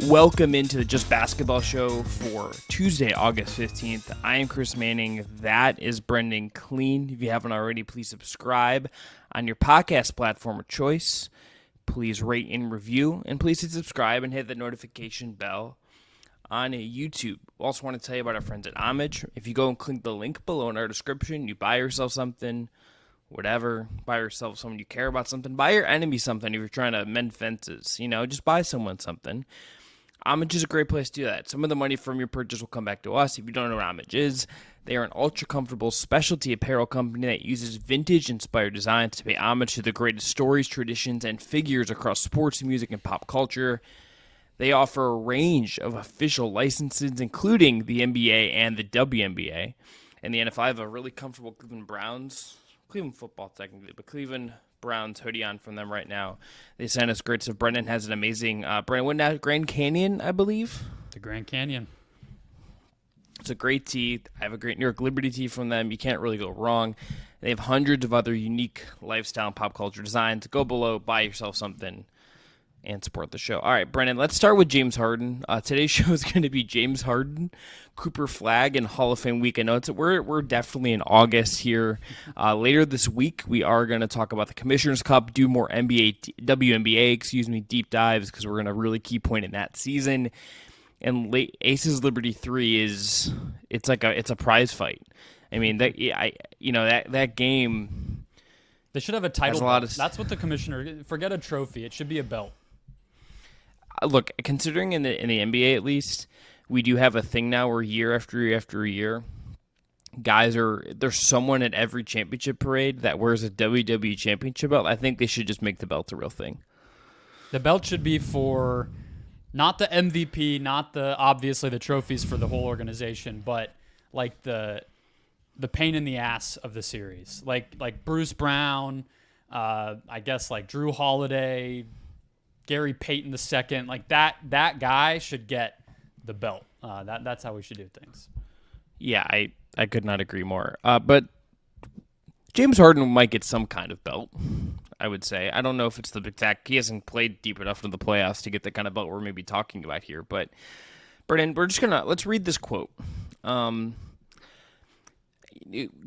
Welcome into the Just Basketball Show for Tuesday, August 15th. I am Chris Manning. That is Brendon, Kleen. If you haven't already, please subscribe on your podcast platform of choice. Please rate and review, and please hit subscribe and hit the notification bell on YouTube. Also want to tell you about our friends at Homage. If you go and click the link below in our description, you buy yourself something, whatever, buy yourself someone you care about something, buy your enemy something if you're trying to mend fences, just buy someone something. Homage is a great place to do that. Some of the money from your purchase will come back to us. If you don't know what Homage is, they are an ultra-comfortable specialty apparel company that uses vintage-inspired designs to pay homage to the greatest stories, traditions, and figures across sports, music, and pop culture. They offer a range of official licenses, including the NBA and the WNBA. And the NFL, I have a really comfortable Cleveland football technically, but Cleveland Browns hoodie on from them right now. They sent us great stuff. Brendon has an amazing Grand Canyon, I believe. The Grand Canyon. It's a great tee. I have a great New York Liberty tee from them. You can't really go wrong. They have hundreds of other unique lifestyle and pop culture designs. Go below, buy yourself something, and support the show. All right, Brendon, let's start with James Harden. Today's show is going to be James Harden, Cooper Flagg, and Hall of Fame week. I know we're definitely in August here. Later this week, we are going to talk about the Commissioner's Cup, do more WNBA, deep dives, because we're going to really key point in that season. And Aces Liberty 3 it's a prize fight. I mean, that game. They should have a title belt. That's what the commissioner. Forget a trophy. It should be a belt. Look, considering in the NBA at least, we do have a thing now where year after year after year, there's someone at every championship parade that wears a WWE championship belt. I think they should just make the belt a real thing. The belt should be for not the MVP, not obviously the trophies for the whole organization, but like the pain in the ass of the series, like Bruce Brown, I guess like Drew Holiday, Gary Payton II, like that guy should get the belt. That's how we should do things. Yeah, I could not agree more. But James Harden might get some kind of belt, I would say. I don't know if it's the exact. He hasn't played deep enough in the playoffs to get the kind of belt we're maybe talking about here. But Brendon, let's read this quote. I'm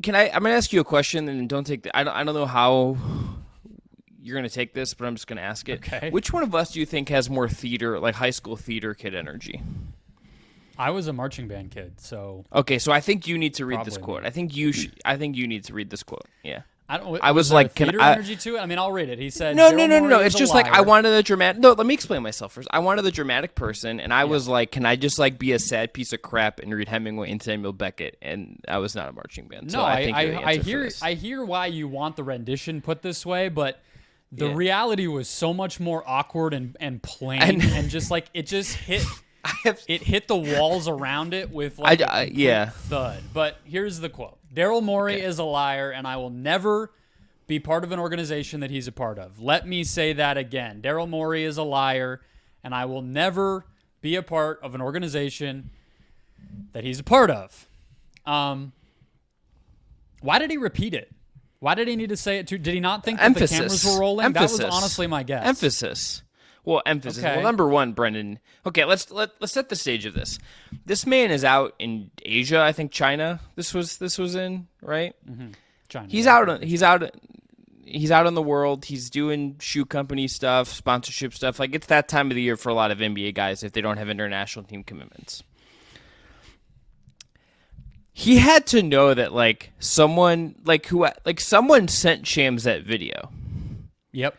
gonna ask you a question, and don't take I don't know how you're gonna take this, but I'm just gonna ask it. Okay. Which one of us do you think has more theater, like high school theater kid energy? I was a marching band kid, so okay. So I think you need to read this quote. I think you need to read this quote. Yeah. I was like, theater energy to it? I mean, I'll read it. He said, No. It's just like I wanted a dramatic. No, let me explain myself first. I wanted the dramatic person, and I was like, can I just like be a sad piece of crap and read Hemingway and Samuel Beckett? And I was not a marching band. No, so I think I hear why you want the rendition put this way, but the reality was so much more awkward and plain, and just like it just hit. It hit the walls around it with like a thud. But here's the quote. Daryl Morey is a liar, and I will never be part of an organization that he's a part of. Let me say that again. Daryl Morey is a liar, and I will never be a part of an organization that he's a part of. Why did he repeat it? Why did he need to say it? Did he not think that the cameras were rolling? Emphasis. That was honestly my guess. Emphasis. Well, emphasis. Okay. Well, number one, Brendon. Okay, let's set the stage of this. This man is out in Asia, I think China. This was in, right? Mm-hmm. China. He's out in the world. He's doing shoe company stuff, sponsorship stuff. Like it's that time of the year for a lot of NBA guys if they don't have international team commitments. He had to know that someone sent Shams that video. Yep.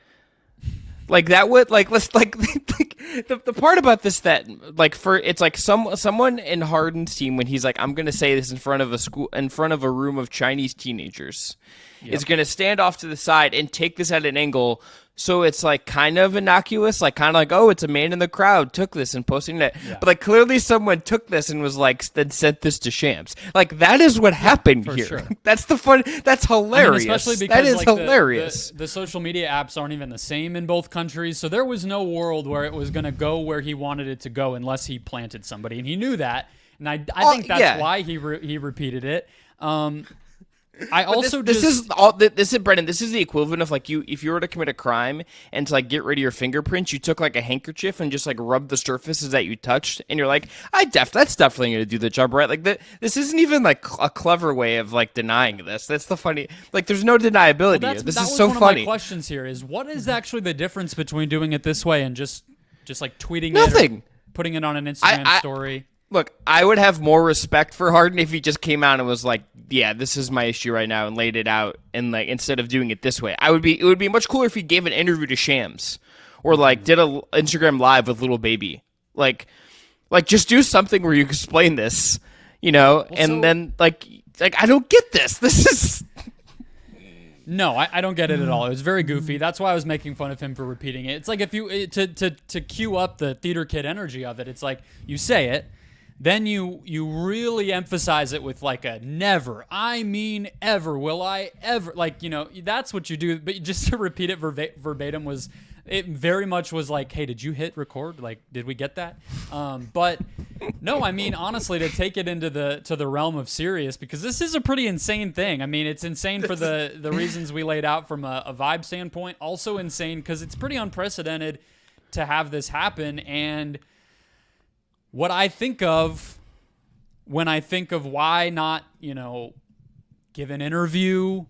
Like that would the part about this that it's like someone in Harden's team when he's like, I'm gonna say this in front of a room of Chinese teenagers, is gonna stand off to the side and take this at an angle so it's like kind of innocuous, like kind of like, oh, it's a man in the crowd took this and posting it. Yeah. But like clearly someone took this and was like then sent this to Shams. Like that is what happened here. Sure. That's the fun. That's hilarious. I mean, especially because that is hilarious. The social media apps aren't even the same in both countries, so there was no world where it was going to go where he wanted it to go unless he planted somebody, and he knew that. And I think that's why he repeated it. I also this is Brendon. This is the equivalent of like if you were to commit a crime and to like get rid of your fingerprints, you took like a handkerchief and just like rubbed the surfaces that you touched, and you're like, that's definitely going to do the job, right? Like this isn't even like a clever way of like denying this. That's the funny. Like there's no deniability here. This is so funny. One of my questions here is what is actually the difference between doing it this way and just like tweeting Nothing. it, or putting it on an Instagram story? Look, I would have more respect for Harden if he just came out and was like, "Yeah, this is my issue right now," and laid it out, and like instead of doing it this way, it would be much cooler if he gave an interview to Shams, or like did a Instagram live with Little Baby, like just do something where you explain this, then like I don't get this. This is. No, I don't get it at all. It was very goofy. That's why I was making fun of him for repeating it. It's like if you to cue up the theater kid energy of it. It's like you say it. Then you really emphasize it with like a never, I mean ever, will I ever, that's what you do. But just to repeat it verbatim it very much was like, hey, did you hit record? Like, did we get that? But no, I mean, honestly, to take it into the realm of serious, because this is a pretty insane thing. I mean, it's insane for the reasons we laid out from a vibe standpoint. Also insane because it's pretty unprecedented to have this happen. And what I think of when I think of why not, give an interview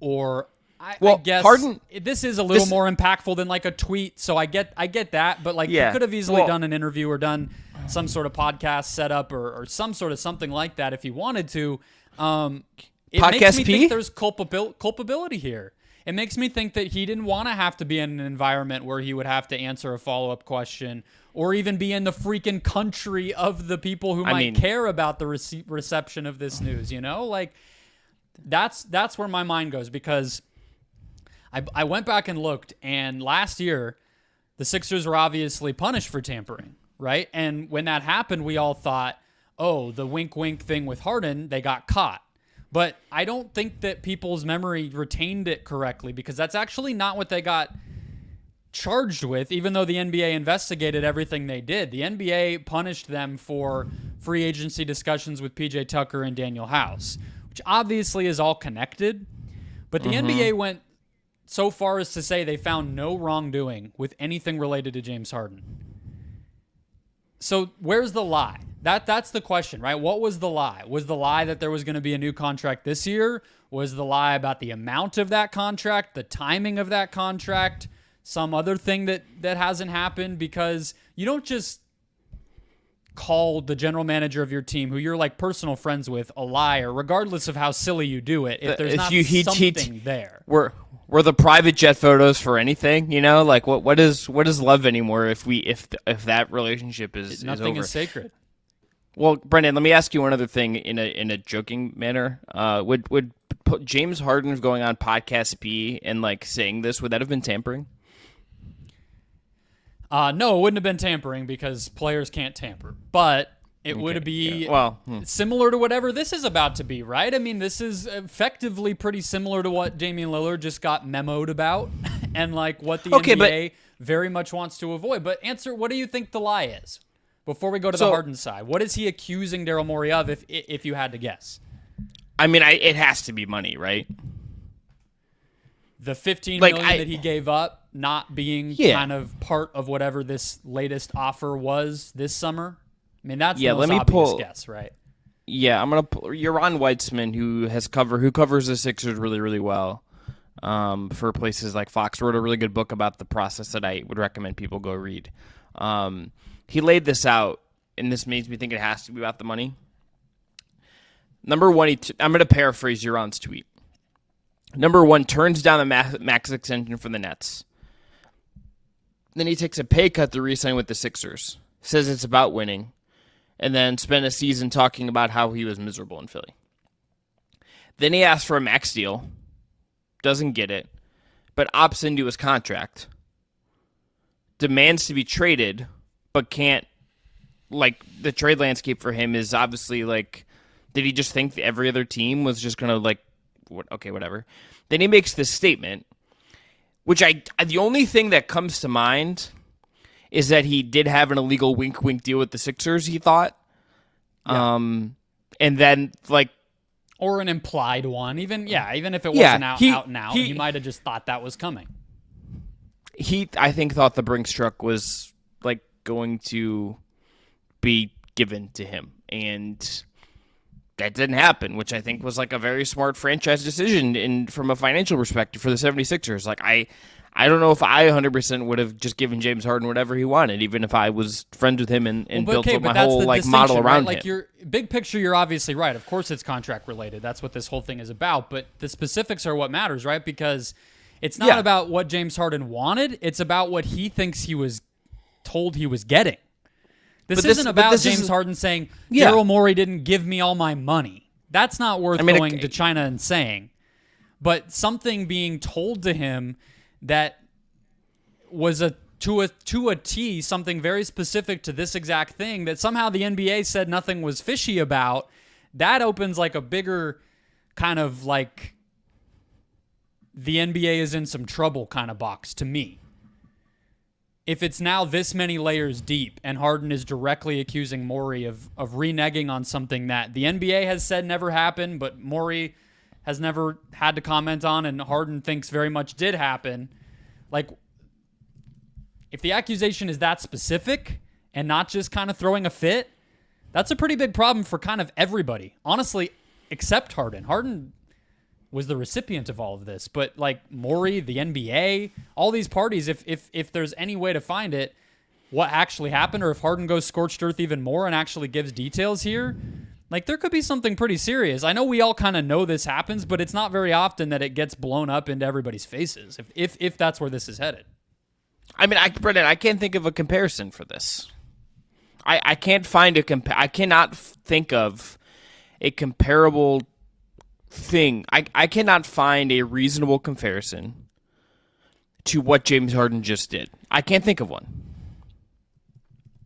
or I guess Harden, this is a little more impactful than like a tweet. So I get that, but like you could have easily done an interview or done some sort of podcast setup or some sort of something like that if you wanted to. It makes me think there's culpability here. It makes me think that he didn't want to have to be in an environment where he would have to answer a follow-up question or even be in the freaking country of the people who might care about the reception of this news, Like, that's where my mind goes, because I went back and looked, and last year, the Sixers were obviously punished for tampering, right? And when that happened, we all thought, oh, the wink-wink thing with Harden, they got caught. But I don't think that people's memory retained it correctly, because that's actually not what they got charged with, even though the NBA investigated everything they did. The NBA punished them for free agency discussions with PJ Tucker and Daniel House, which obviously is all connected. But the NBA went so far as to say they found no wrongdoing with anything related to James Harden. So where's the lie? That's the question, right? What was the lie? Was the lie that there was going to be a new contract this year? Was the lie about the amount of that contract, the timing of that contract, some other thing that hasn't happened? Because you don't just call the general manager of your team, who you're like personal friends with, a liar, regardless of how silly you do it, if there's not something there. Were the private jet photos for anything? Like what is love anymore if that relationship is nothing over? Is sacred. Well, Brendon, let me ask you one other thing in a joking manner. Would James Harden going on Podcast B and like saying this, would that have been tampering? No, it wouldn't have been tampering because players can't tamper. But it would be similar to whatever this is about to be, right? I mean, this is effectively pretty similar to what Damian Lillard just got memoed about and like what the NBA very much wants to avoid. But what do you think the lie is? Before we go to the Harden side, what is he accusing Daryl Morey of, if you had to guess? I mean, it has to be money, right? The $15 million that he gave up not being kind of part of whatever this latest offer was this summer. I mean, that's the most obvious guess, right? Yeah, I'm gonna pull Yaron Weitzman, who covers the Sixers really, really well, for places like Fox. Wrote a really good book about the process that I would recommend people go read. He laid this out, and this makes me think it has to be about the money. Number one, I'm going to paraphrase Yaron's tweet. Number one, turns down the max extension from the Nets. Then he takes a pay cut to re-sign with the Sixers. Says it's about winning. And then spent a season talking about how he was miserable in Philly. Then he asks for a max deal. Doesn't get it. But opts into his contract. Demands to be traded, but can't. Like, the trade landscape for him is obviously like, did he just think every other team was just going to like, okay, whatever. Then he makes this statement, which the only thing that comes to mind is that he did have an illegal wink-wink deal with the Sixers, he thought. Yeah. And then, like, Or an implied one. Even if it wasn't out and out, he might have just thought that was coming. He, I think, thought the Brinks truck was like going to be given to him, and that didn't happen, which I think was like a very smart franchise decision from a financial perspective for the 76ers. Like, I don't know if I 100% would have just given James Harden whatever he wanted, even if I was friends with him and built up my whole like model around right? Like, your big picture, you're obviously right. Of course, it's contract related. That's what this whole thing is about. But the specifics are what matters, right? Because it's not about what James Harden wanted. It's about what he thinks he was told he was getting. This isn't about James Harden saying, Daryl Morey didn't give me all my money. That's not worth going to China and saying. But something being told to him that was to a T, something very specific to this exact thing that somehow the NBA said nothing was fishy about, that opens like a bigger kind of like the NBA is in some trouble kind of box to me. If it's now this many layers deep and Harden is directly accusing Morey of reneging on something that the NBA has said never happened, but Morey has never had to comment on and Harden thinks very much did happen, like, if the accusation is that specific and not just kind of throwing a fit, that's a pretty big problem for kind of everybody, honestly, except Harden. Harden was the recipient of all of this, but like Morey, the NBA, all these parties, if there's any way to find it, what actually happened, or if Harden goes scorched earth even more and actually gives details here, like there could be something pretty serious. I know we all kind of know this happens, but it's not very often that it gets blown up into everybody's faces, if that's where this is headed. I mean, Brendon, I can't think of a comparison for this. I can't find I cannot think of a comparable thing. I cannot find a reasonable comparison to what James Harden just did. I can't think of one.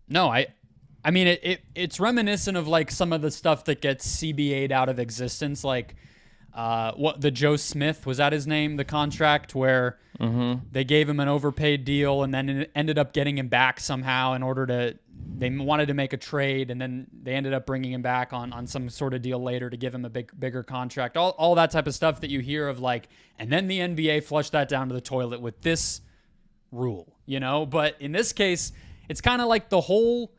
No, I mean, it's reminiscent of like some of the stuff that gets CBA'd out of existence, like what the Joe Smith, was that his name? The contract where they gave him an overpaid deal and then it ended up getting him back somehow in order to, they wanted to make a trade and then they ended up bringing him back on some sort of deal later to give him a bigger contract. All that type of stuff that you hear of, like, and then the NBA flushed that down to the toilet with this rule, you know? But in this case, it's kind of like the whole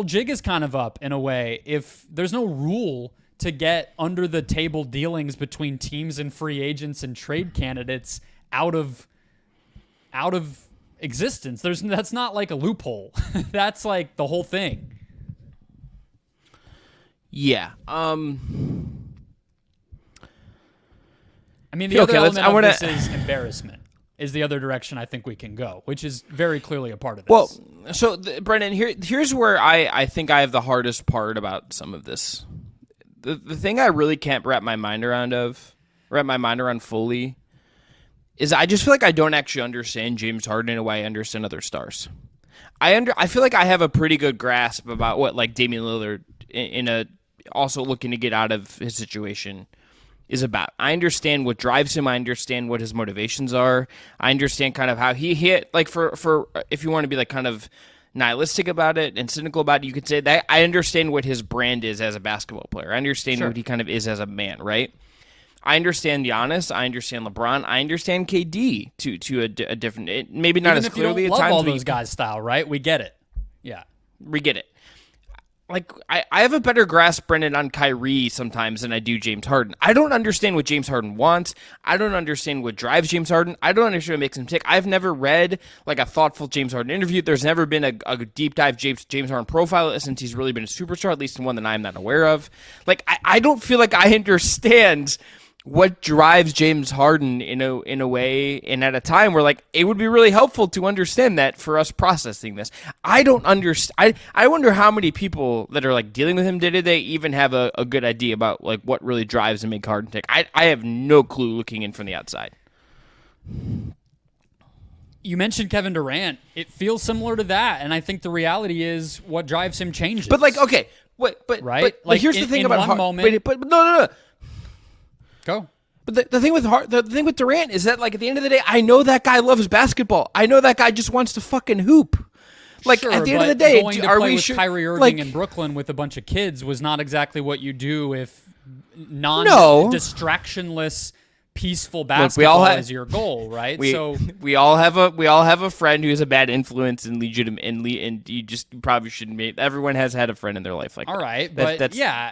jig is kind of up in a way. If there's no rule to get under the table dealings between teams and free agents and trade candidates out of existence, that's not like a loophole. That's like the whole thing. Yeah. I mean, the other element of this is embarrassment. Is the other direction I think we can go, which is very clearly a part of this. Well, so Brendon, here's where I think I have the hardest part about some of this. The thing I really can't wrap my mind around fully is I just feel like I don't actually understand James Harden in a way I understand other stars. I feel like I have a pretty good grasp about what like Damian Lillard also looking to get out of his situation is about. I understand what drives him. I understand what his motivations are. I understand kind of how he hit, like for if you want to be like kind of nihilistic about it and cynical about it, you could say that I understand what his brand is as a basketball player. I understand what he kind of is as a man, right? I understand Giannis. I understand LeBron. I understand KD to a different, maybe not even as clearly at times. Love all those guys' style, right? We get it. Yeah, we get it. Like, I have a better grasp, Brendon, on Kyrie sometimes than I do James Harden. I don't understand what James Harden wants. I don't understand what drives James Harden. I don't understand what makes him tick. I've never read like a thoughtful James Harden interview. There's never been a deep dive James Harden profile since he's really been a superstar, at least one that I'm not aware of. Like, I don't feel like I understand what drives James Harden in a way and at a time where like it would be really helpful to understand that for us processing this. I don't understand. I wonder how many people that are like dealing with him day-to-day even have a good idea about like what really drives and make Harden tick. I have no clue looking in from the outside. You mentioned Kevin Durant. It feels similar to that, and I think the reality is what drives him changes. But like, okay, but right? But here's the thing about Harden. But no. Go. But the thing with Durant is that like at the end of the day, I know that guy loves basketball. I know that guy just wants to fucking hoop. Like sure, at the end of the day, going to play with Kyrie Irving in Brooklyn with a bunch of kids was not exactly what you do if distractionless, peaceful basketball is your goal, right? We all have a friend who's a bad influence and and you just probably shouldn't be. Everyone has had a friend in their life like that. All right,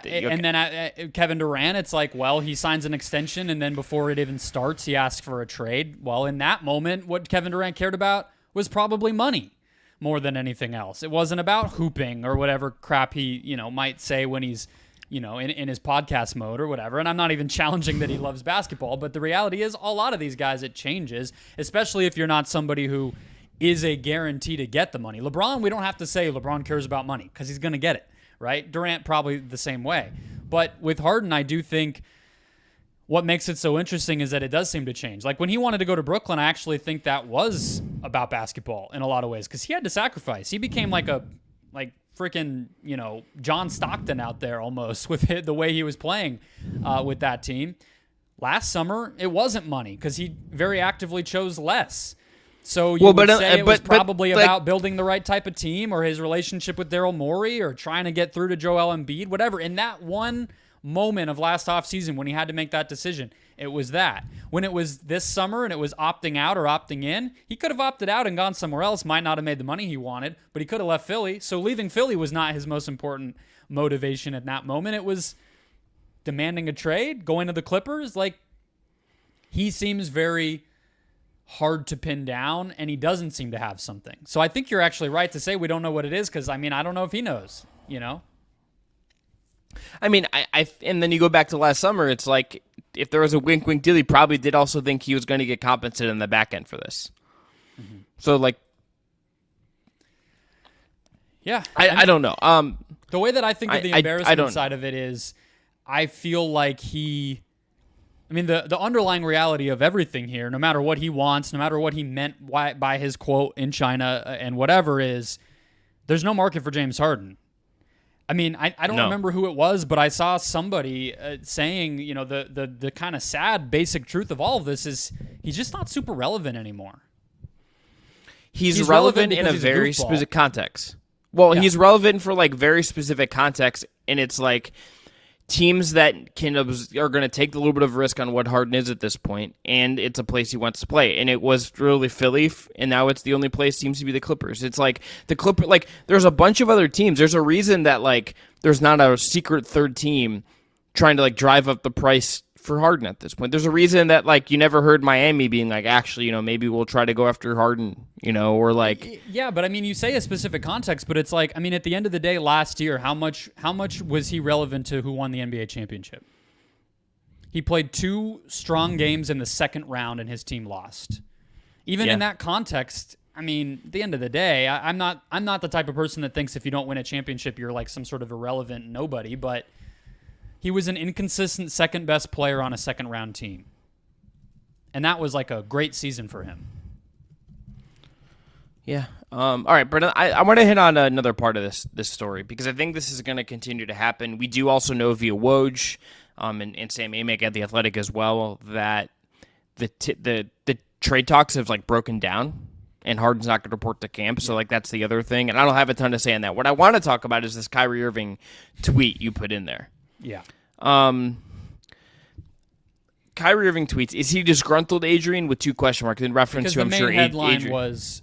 and then Kevin Durant, it's like, well, he signs an extension, and then before it even starts, he asks for a trade. Well, in that moment, what Kevin Durant cared about was probably money more than anything else. It wasn't about hooping or whatever crap he might say when he's in his podcast mode or whatever. And I'm not even challenging that he loves basketball, but the reality is a lot of these guys, it changes, especially if you're not somebody who is a guarantee to get the money. LeBron, we don't have to say LeBron cares about money because he's going to get it, right? Durant probably the same way. But with Harden, I do think what makes it so interesting is that it does seem to change. Like when he wanted to go to Brooklyn, I actually think that was about basketball in a lot of ways because he had to sacrifice. He became like freaking, John Stockton out there almost with the way he was playing with that team. Last summer, it wasn't money because he very actively chose less. So you would say it was probably about building the right type of team or his relationship with Daryl Morey or trying to get through to Joel Embiid, whatever. In that one moment of last offseason when he had to make that decision, it was that. When it was this summer and it was opting out or opting in, he could have opted out and gone somewhere else, might not have made the money he wanted, but he could have left Philly. So leaving Philly was not his most important motivation at that moment. It was demanding a trade, going to the Clippers. Like, he seems very hard to pin down, and he doesn't seem to have something. So I think you're actually right to say we don't know what it is because, I don't know if he knows, and then you go back to last summer, it's like if there was a wink deal, he probably did also think he was going to get compensated on the back end for this. Mm-hmm. So, I don't know. The way that I think of the embarrassment side of it is I feel like the underlying reality of everything here, no matter what he wants, no matter what he meant by his quote in China and whatever is, there's no market for James Harden. I don't remember who it was, but I saw somebody saying, the kind of sad basic truth of all of this is he's just not super relevant anymore. He's relevant in a very specific context. Well, he's relevant for very specific context, and it's like teams that are going to take a little bit of risk on what Harden is at this point, and it's a place he wants to play. And it was really Philly, and now it's the only place seems to be the Clippers. It's like the Clippers, there's a bunch of other teams. There's a reason that there's not a secret third team trying to drive up the price for Harden at this point. There's a reason that you never heard Miami being actually, maybe we'll try to go after Harden, or yeah, but you say a specific context, but it's at the end of the day, last year, how much was he relevant to who won the NBA championship? He played 2 strong games in the second round and his team lost. Even in that context, at the end of the day, I'm not the type of person that thinks if you don't win a championship, you're some sort of irrelevant nobody, but he was an inconsistent second best player on a second round team. And that was a great season for him. Yeah. All right, Brendon, I want to hit on another part of this story because I think this is going to continue to happen. We do also know via Woj and Sam Amick at The Athletic as well that the trade talks have broken down and Harden's not going to report to camp. So that's the other thing. And I don't have a ton to say on that. What I want to talk about is this Kyrie Irving tweet you put in there. Yeah. Kyrie Irving tweets, is he disgruntled, Adrian, with 2 question marks in reference to, I'm sure, Adrian. The main headline Adrian was,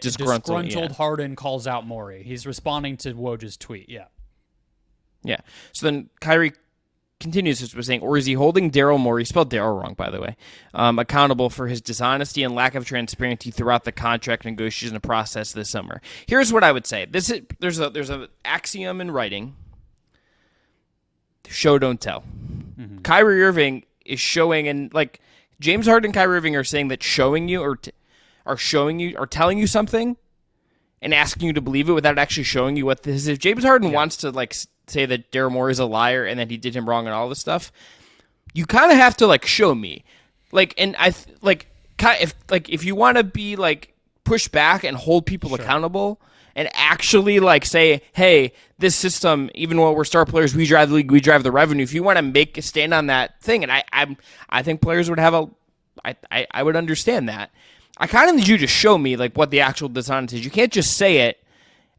disgruntled Harden calls out Morey. He's responding to Woj's tweet, yeah. Yeah. So then Kyrie continues by saying, or is he holding Daryl Morey, spelled Daryl wrong, by the way, accountable for his dishonesty and lack of transparency throughout the contract negotiation process this summer? Here's what I would say. There's an axiom in writing. Show, don't tell. Mm-hmm. Kyrie Irving is showing, and James Harden and Kyrie Irving are saying that showing you are telling you something and asking you to believe it without actually showing you what this is. If James Harden wants to say that Daryl Morey is a liar and that he did him wrong and all this stuff, you kind of have to show me. If you want to be push back and hold people accountable and actually say, hey, this system, even while we're star players, we drive the league, we drive the revenue. If you want to make a stand on that thing, and I think players would have I would understand that. I kind of need you to show me what the actual dishonest is. You can't just say it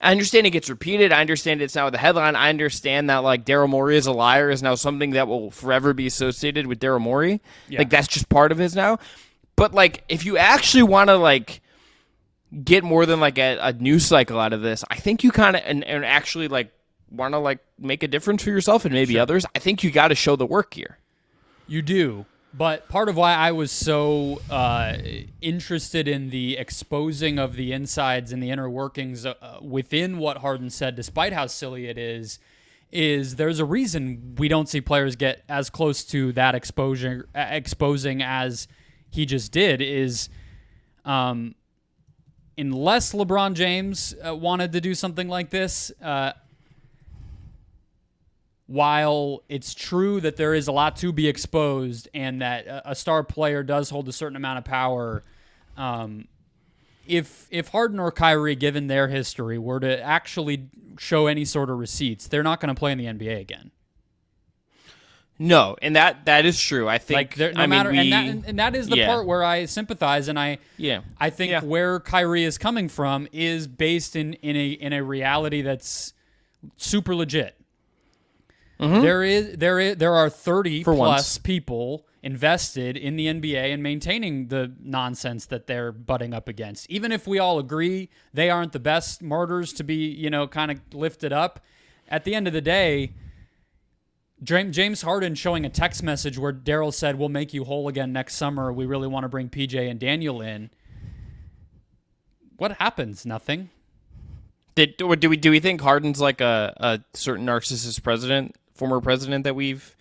I understand it gets repeated. I understand it's now the headline. I understand that like Daryl Morey is a liar is now something that will forever be associated with Daryl Morey. Yeah. Like that's just part of his now. But like if you actually want to like get more than like a news cycle out of this, I think you kind of and actually like want to like make a difference for yourself and maybe others. I think you got to show the work here. You do. But part of why I was so interested in the exposing of the insides and the inner workings within what Harden said, despite how silly it is there's a reason we don't see players get as close to that exposing as he just did. Is unless LeBron James wanted to do something like this, while it's true that there is a lot to be exposed and that a star player does hold a certain amount of power, if Harden or Kyrie, given their history, were to actually show any sort of receipts, they're not going to play in the NBA again. No, and that is true. I think like and that is the part where I sympathize, and I think where Kyrie is coming from is based in a reality that's super legit. Mm-hmm. There are 30 plus people invested in the NBA and maintaining the nonsense that they're butting up against. Even if we all agree they aren't the best martyrs to be, kind of lifted up, at the end of the day, James Harden showing a text message where Daryl said, "We'll make you whole again next summer. We really want to bring PJ and Daniel in." What happens? Nothing. Do we think Harden's like a certain narcissist former president that we've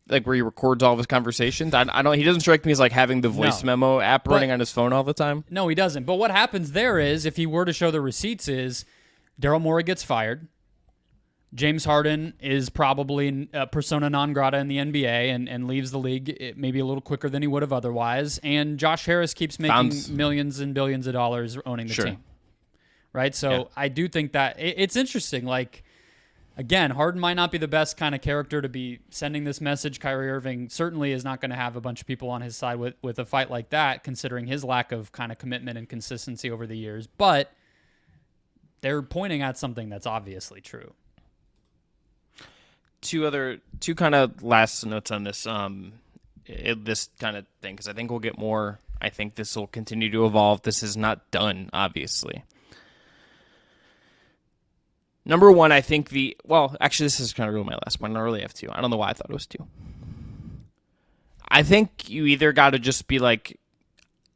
like where he records all of his conversations? I don't. He doesn't strike me as like having the voice memo app running on his phone all the time. No, he doesn't. But what happens there is, if he were to show the receipts, is Daryl Morey gets fired. James Harden is probably persona non grata in the NBA and leaves the league maybe a little quicker than he would have otherwise. And Josh Harris keeps making millions and billions of dollars owning the team. Right? So I do think that it's interesting. Like, again, Harden might not be the best kind of character to be sending this message. Kyrie Irving certainly is not going to have a bunch of people on his side with a fight like that, considering his lack of kind of commitment and consistency over the years. But they're pointing at something that's obviously true. Two kind of last notes on this this kind of thing, because I think we'll get more. I think this will continue to evolve. This is not done, obviously. Number one, I think actually this is kind of really my last point. I don't really have two. I don't know why I thought it was two. I think you either got to just be like,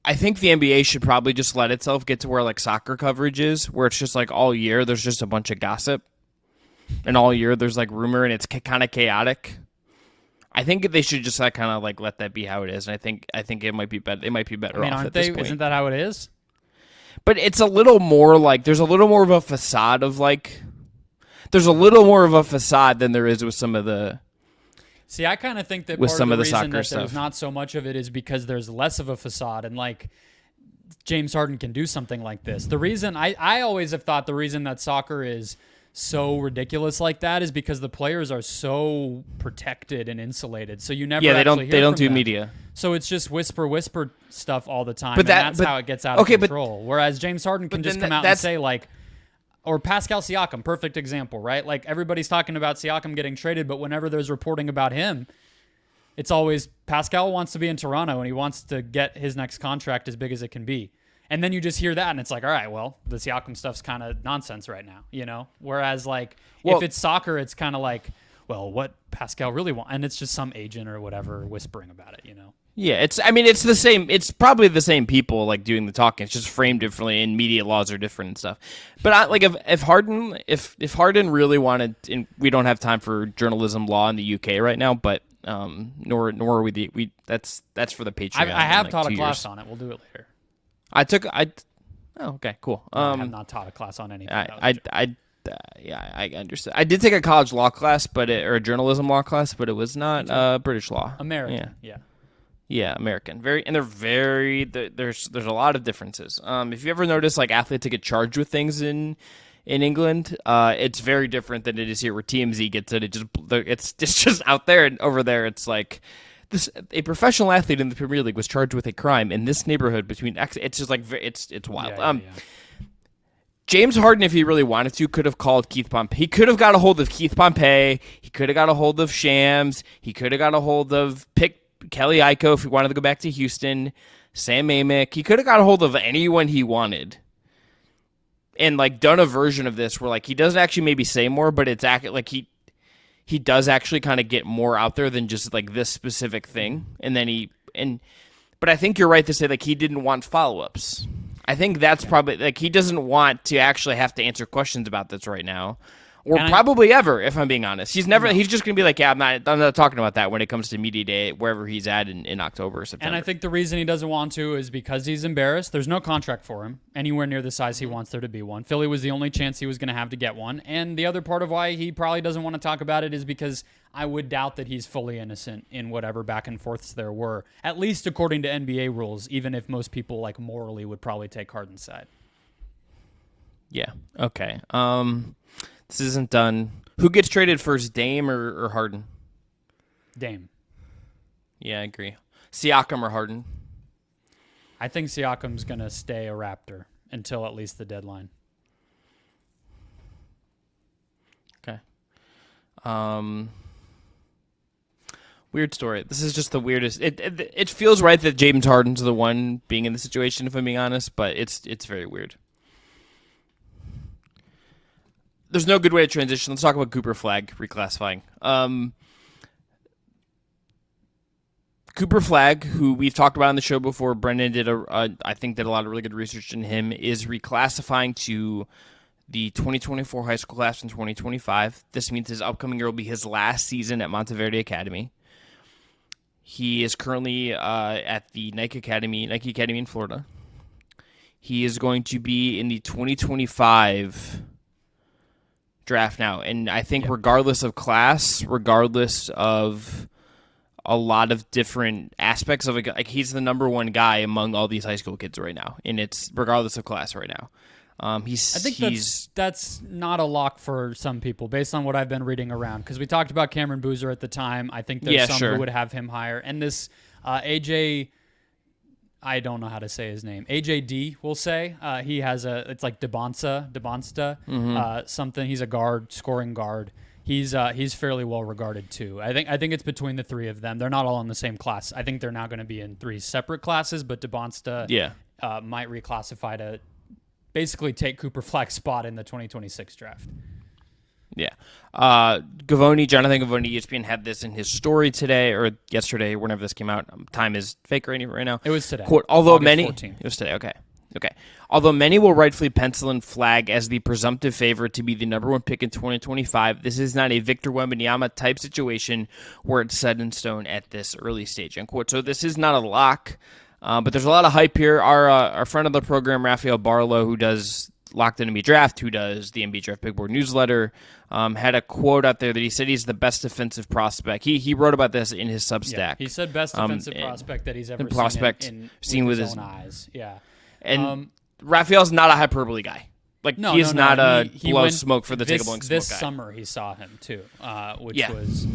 I think the NBA should probably just let itself get to where like soccer coverage is, where it's just like all year there's just a bunch of gossip. And all year there's like rumor and it's kind of chaotic. I think they should just like kind of like let that be how it is. And I think it might be better. They might be better off at this point. Isn't that how it is? But it's a little more like there's a little more of a facade of like there's a little more of a facade than there is with some of the. See, I kind of think that part of the reason that there's not so much of it is because there's less of a facade, and like James Harden can do something like this. The reason I always have thought the reason that soccer is so ridiculous like that is because the players are so protected and insulated. So you never they don't do media. So it's just whisper stuff all the time. But that's how it gets out of control. Whereas James Harden can just come out and say like, or Pascal Siakam, perfect example, right? Like everybody's talking about Siakam getting traded, but whenever there's reporting about him, it's always Pascal wants to be in Toronto and he wants to get his next contract as big as it can be. And then you just hear that, and it's like, all right, well, the Siakam stuff's kind of nonsense right now, Whereas, like, if it's soccer, it's kind of like, well, what Pascal really wants, and it's just some agent or whatever whispering about it, Yeah, it's the same. It's probably the same people like doing the talking. It's just framed differently, and media laws are different and stuff. But if Harden really wanted, and we don't have time for journalism law in the UK right now, but nor are we that's for the Patreon. I have taught a class on it. We'll do it later. Oh, okay, cool. I have not taught a class on anything. I understand. I did take a college law class, or a journalism law class, but it was not British law. American, yeah, American. There's a lot of differences. If you ever notice, like athletes that get charged with things in England, it's very different than it is here, where TMZ gets it. It's just out there, and over there, it's like. A professional athlete in the Premier League was charged with a crime in this neighborhood between X. It's just like it's wild. James Harden, if he really wanted to, could have called Keith Pompey. He could have got a hold of Keith Pompey. He could have got a hold of Shams. He could have got a hold of Kelly Iko if he wanted to go back to Houston. Sam Amick. He could have got a hold of anyone he wanted. And like done a version of this where like he doesn't actually maybe say more, but it's like he does actually kind of get more out there than just like this specific thing. But I think you're right to say like he didn't want follow-ups. I think that's probably like he doesn't want to actually have to answer questions about this right now, or probably ever. If I'm being honest, he's just going to be like, yeah, I'm not talking about that when it comes to media day wherever he's at in October or September. And I think the reason he doesn't want to is because he's embarrassed. There's no contract for him anywhere near the size he wants there to be one. Philly was the only chance he was going to have to get one, and the other part of why he probably doesn't want to talk about it is because I would doubt that he's fully innocent in whatever back and forths there were, at least according to NBA rules, even if most people like morally would probably take Harden's side. Yeah. Okay. This isn't done. Who gets traded first, Dame or Harden? Dame. Yeah, I agree. Siakam or Harden? I think Siakam's going to stay a Raptor until at least the deadline. Okay. Weird story. This is just the weirdest. It feels right that James Harden's the one being in the situation, if I'm being honest, but it's very weird. There's no good way to transition. Let's talk about Cooper Flagg reclassifying. Cooper Flagg, who we've talked about on the show before, Brendon did I think did a lot of really good research in him, is reclassifying to the 2024 high school class in 2025. This means his upcoming year will be his last season at Monteverde Academy. He is currently at the Nike Academy in Florida. He is going to be in the 2025 draft now, and I think regardless of class, regardless of a lot of different aspects of it, like he's the number one guy among all these high school kids right now, and it's regardless of class right now. I think that's not a lock for some people based on what I've been reading around, because we talked about Cameron Boozer at the time. I think there's some who would have him higher, and this AJ, I don't know how to say his name. AJD, we'll say. He has it's like Debonsta, something. He's a guard, scoring guard. He's fairly well regarded too. I think it's between the three of them. They're not all in the same class. I think they're now going to be in three separate classes, but Debonsta might reclassify to basically take Cooper Flagg's spot in the 2026 draft. Yeah. Jonathan Gavoni, ESPN had this in his story today or yesterday, whenever this came out. Time is fake right now. It was today. Quote, although August many 14th. It was today. Okay. Although many will rightfully pencil in Flagg as the presumptive favorite to be the number one pick in 2025, this is not a Victor Wembanyama type situation where it's set in stone at this early stage. Unquote. So this is not a lock, but there's a lot of hype here. Our friend of the program, Raphael Barlow, who does Locked In NBA Draft, who does the NBA Draft Big Board newsletter, had a quote out there that he said he's the best defensive prospect. He wrote about this in his Substack. Yeah, he said best defensive prospect that he's ever seen with his own eyes. Yeah. And Raphael's not a hyperbole guy. Like, no, he's no, not he blow went smoke for the sake of blowing smoke This guy. summer he saw him too, which was,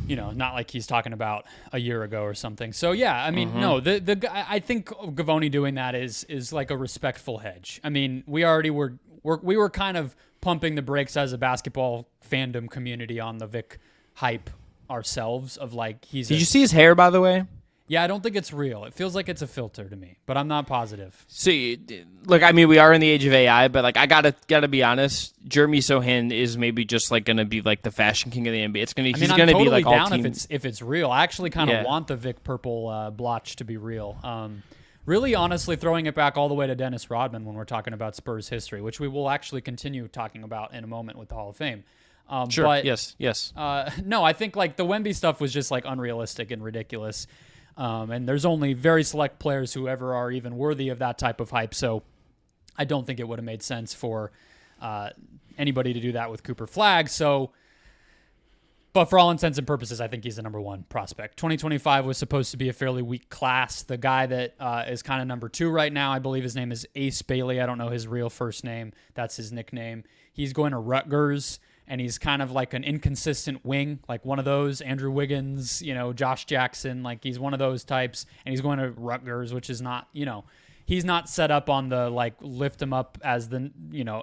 not like he's talking about a year ago or something. So yeah, I mean, no, the guy, I think Gavoni doing that is like a respectful hedge. I mean, we already were kind of pumping the brakes as a basketball fandom community on the Vic hype ourselves of like Did you see his hair, by the way? Yeah, I don't think it's real. It feels like it's a filter to me, but I'm not positive. See, look, I mean, we are in the age of AI, but like, I gotta be honest. Jeremy Sohan is maybe just like gonna be like the fashion king of the NBA. He's gonna totally be like all down team. if it's real. I actually kind of want the Vic purple blotch to be real. Really, honestly, throwing it back all the way to Dennis Rodman when we're talking about Spurs history, which we will actually continue talking about in a moment with the Hall of Fame. Sure. But, yes. No, I think like the Wemby stuff was just like unrealistic and ridiculous. And there's only very select players who ever are even worthy of that type of hype. So I don't think it would have made sense for anybody to do that with Cooper Flagg. But for all intents and purposes, I think he's the number one prospect. 2025 was supposed to be a fairly weak class. The guy that is kind of number two right now, I believe his name is Ace Bailey. I don't know his real first name. That's his nickname. He's going to Rutgers. And he's kind of like an inconsistent wing, like one of those Andrew Wiggins, Josh Jackson. Like he's one of those types. And he's going to Rutgers, which is not, he's not set up on the like lift him up as the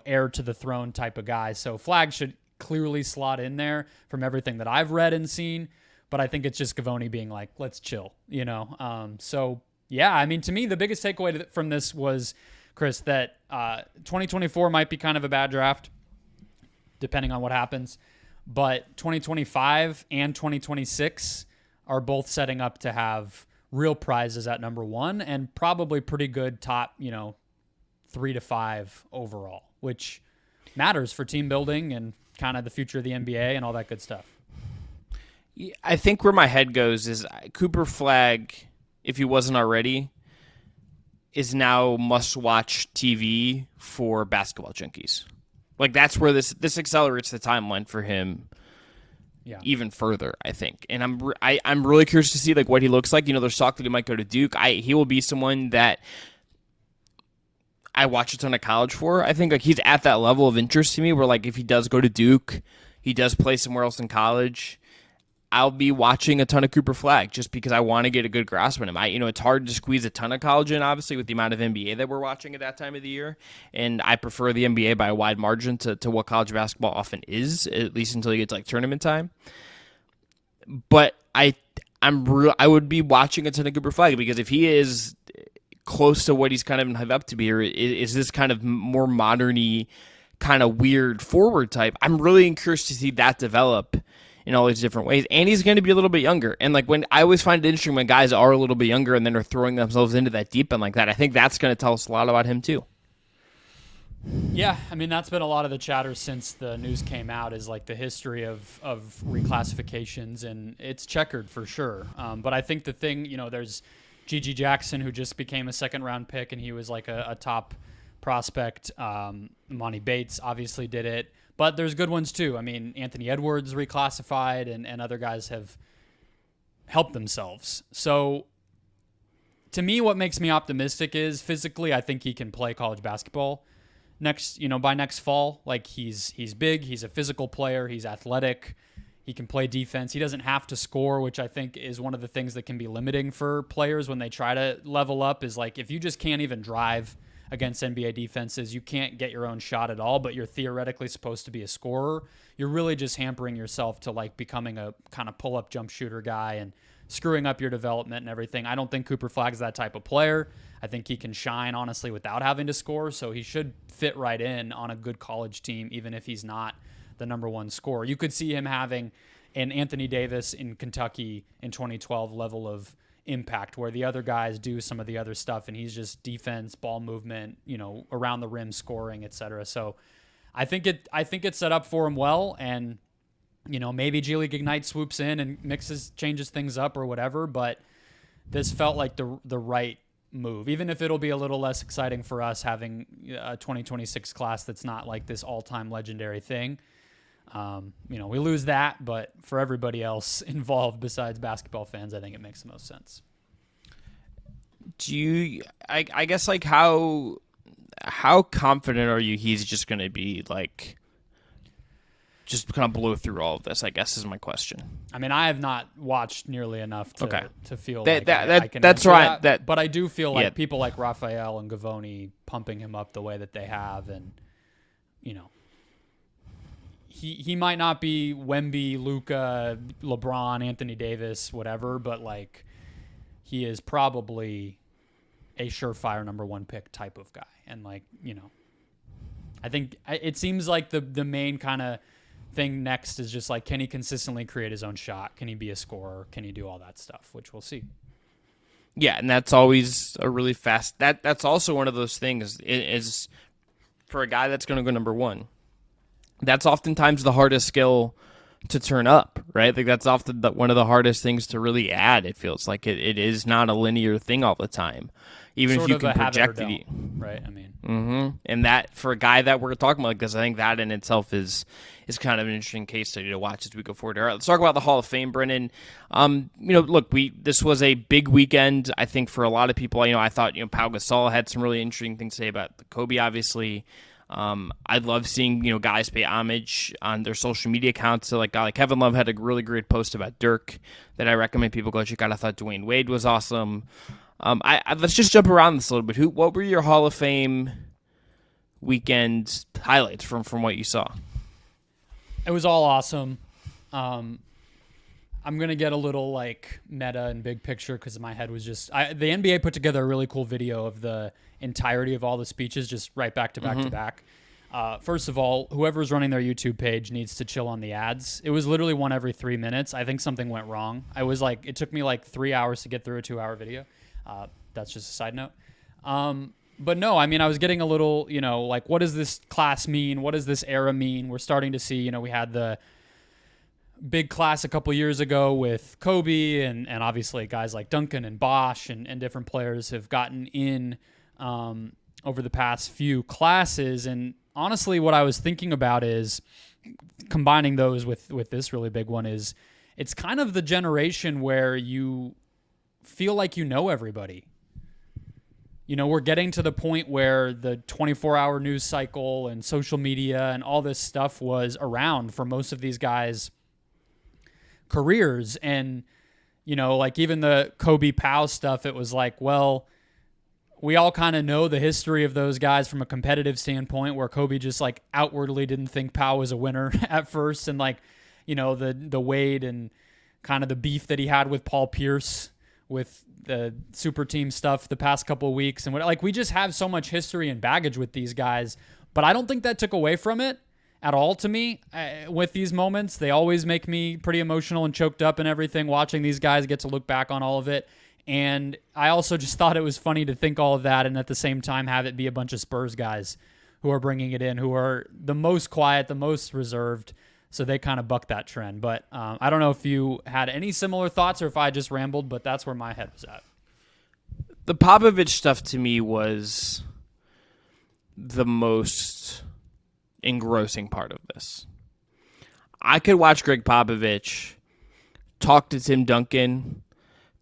heir to the throne type of guy. So Flagg should clearly slot in there from everything that I've read and seen. But I think it's just Gavoni being like, let's chill, So yeah, I mean, to me, the biggest takeaway from this was, Chris, that 2024 might be kind of a bad draft, depending on what happens. But 2025 and 2026 are both setting up to have real prizes at number one and probably pretty good top, 3 to 5 overall, which matters for team building and kind of the future of the NBA and all that good stuff. I think where my head goes is Cooper Flagg, if he wasn't already, is now must-watch TV for basketball junkies. Like, that's where this accelerates the timeline for him even further, I think. And I'm really curious to see like what he looks like. There's talk that he might go to Duke. He will be someone that I watch a ton of college for. I think like he's at that level of interest to me where like if he does go to Duke, he does play somewhere else in college, I'll be watching a ton of Cooper Flagg just because I want to get a good grasp on him. It's hard to squeeze a ton of college in, obviously, with the amount of NBA that we're watching at that time of the year. And I prefer the NBA by a wide margin to what college basketball often is, at least until you get to like tournament time. But I would be watching a ton of Cooper Flagg because if he is close to what he's kind of been hyped up to be, or is this kind of more modern-y, kind of weird forward type, I'm really curious to see that develop in all these different ways. And he's going to be a little bit younger. And like when I always find it interesting when guys are a little bit younger and then are throwing themselves into that deep end like that. I think that's going to tell us a lot about him too. Yeah, I mean, that's been a lot of the chatter since the news came out is like the history of reclassifications, and it's checkered for sure. But I think the thing, there's G.G. Jackson, who just became a second-round pick, and he was like a top prospect. Monty Bates obviously did it. But there's good ones too. I mean, Anthony Edwards reclassified and other guys have helped themselves. So to me, what makes me optimistic is physically, I think he can play college basketball by next fall. Like he's big, he's a physical player, he's athletic, he can play defense. He doesn't have to score, which I think is one of the things that can be limiting for players when they try to level up is like if you just can't even drive against NBA defenses, you can't get your own shot at all, but you're theoretically supposed to be a scorer. You're really just hampering yourself to like becoming a kind of pull-up jump shooter guy and screwing up your development and everything. I don't think Cooper Flagg's that type of player. I think he can shine, honestly, without having to score, so he should fit right in on a good college team, even if he's not the number one scorer. You could see him having an Anthony Davis in Kentucky in 2012 level of impact where the other guys do some of the other stuff and he's just defense, ball movement, around the rim scoring, etc. So I think it's set up for him well, and maybe G League Ignite swoops in and changes things up or whatever, but this felt like the right move, even if it'll be a little less exciting for us having a 2026 class that's not like this all-time legendary thing. We lose that, but for everybody else involved besides basketball fans, I think it makes the most sense. I guess like how confident are you he's just going to be like just kind of blow through all of this, I guess is my question. I mean, I have not watched nearly enough to feel I can that's right. That, but I do feel like people like Raphael and Gavoni pumping him up the way that they have, and he might not be Wemby, Luka, LeBron, Anthony Davis, whatever, but like he is probably a surefire number one pick type of guy. And like, I think it seems like the main kind of thing next is just like, can he consistently create his own shot? Can he be a scorer? Can he do all that stuff, which we'll see. Yeah, and that's always a really fast. That's also one of those things is for a guy that's going to go number one. That's oftentimes the hardest skill to turn up, right? Like that's often one of the hardest things to really add. It feels like it is not a linear thing all the time, even sort if you can project it. Right? I mean, and that for a guy that we're talking about like this, I think that in itself is kind of an interesting case study to watch as we go forward. All right, let's talk about the Hall of Fame, Brendon. Look, this was a big weekend, I think, for a lot of people. I thought Pau Gasol had some really interesting things to say about Kobe, obviously. I love seeing, guys pay homage on their social media accounts. So like Kevin Love had a really great post about Dirk that I recommend people go check out. I thought Dwayne Wade was awesome. Let's just jump around this a little bit. What were your Hall of Fame weekend highlights from what you saw? It was all awesome. I'm going to get a little like meta and big picture because my head was just the NBA put together a really cool video of the entirety of all the speeches just right back to back to back. First of all, whoever's running their YouTube page needs to chill on the ads. It was literally one every 3 minutes. I think something went wrong. It took me like 3 hours to get through a 2-hour video. That's just a side note. But no, I mean, I was getting a little, like, what does this class mean? What does this era mean? We're starting to see, we had the big class a couple years ago with Kobe and obviously guys like Duncan and Bosch and different players have gotten in over the past few classes. And honestly, what I was thinking about is combining those with this really big one is it's kind of the generation where you feel like you know everybody. We're getting to the point where the 24-hour news cycle and social media and all this stuff was around for most of these guys' careers. And, like even the Kobe Powell stuff, it was like, well, we all kind of know the history of those guys from a competitive standpoint where Kobe just like outwardly didn't think Powell was a winner at first. And like, the Wade and kind of the beef that he had with Paul Pierce with the super team stuff the past couple of weeks. And we just have so much history and baggage with these guys, but I don't think that took away from it at all to me with these moments. They always make me pretty emotional and choked up and everything, watching these guys get to look back on all of it. And I also just thought it was funny to think all of that and at the same time have it be a bunch of Spurs guys who are bringing it in, who are the most quiet, the most reserved. So they kind of buck that trend. But I don't know if you had any similar thoughts or if I just rambled, but that's where my head was at. The Popovich stuff to me was the most engrossing part of this. I could watch Greg Popovich talk to Tim Duncan,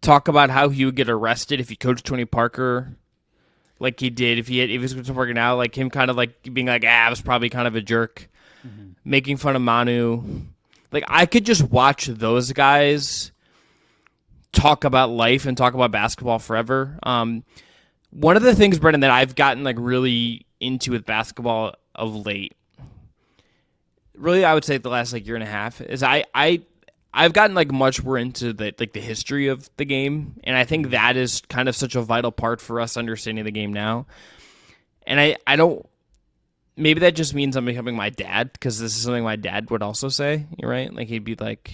talk about how he would get arrested if he coached Tony Parker like he did, if he was coaching Parker now, like him kind of like being like, I was probably kind of a jerk. Making fun of Manu. Like, I could just watch those guys talk about life and talk about basketball forever. One of the things, Brendon, that I've gotten like really into with basketball of late, really I would say the last like year and a half, is I've gotten like much more into the history of the game, and I think that is kind of such a vital part for us understanding the game now. And I don't. Maybe that just means I'm becoming my dad, because this is something my dad would also say, right? Like, he'd be like,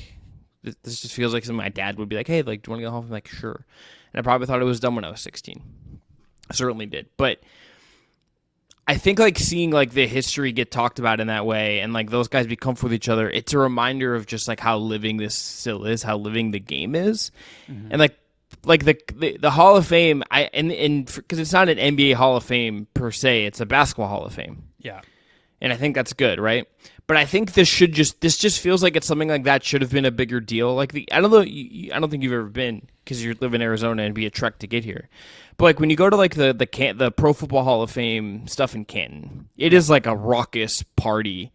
this just feels like something my dad would be like, hey, like, do you want to go home? I'm like, sure. And I probably thought it was dumb when I was 16. I certainly did. But I think, like, seeing, like, the history get talked about in that way and, like, those guys be comfortable with each other, it's a reminder of just, like, how living this still is, how living the game is. Mm-hmm. And, like the Hall of Fame, because it's not an NBA Hall of Fame per se, it's a basketball Hall of Fame. Yeah. And I think that's good, right? But I think this just feels like it's something like that should have been a bigger deal. Like I don't know, I don't think you've ever been, because you live in Arizona and be a trek to get here. But like when you go to like the Pro Football Hall of Fame stuff in Canton, it is like a raucous party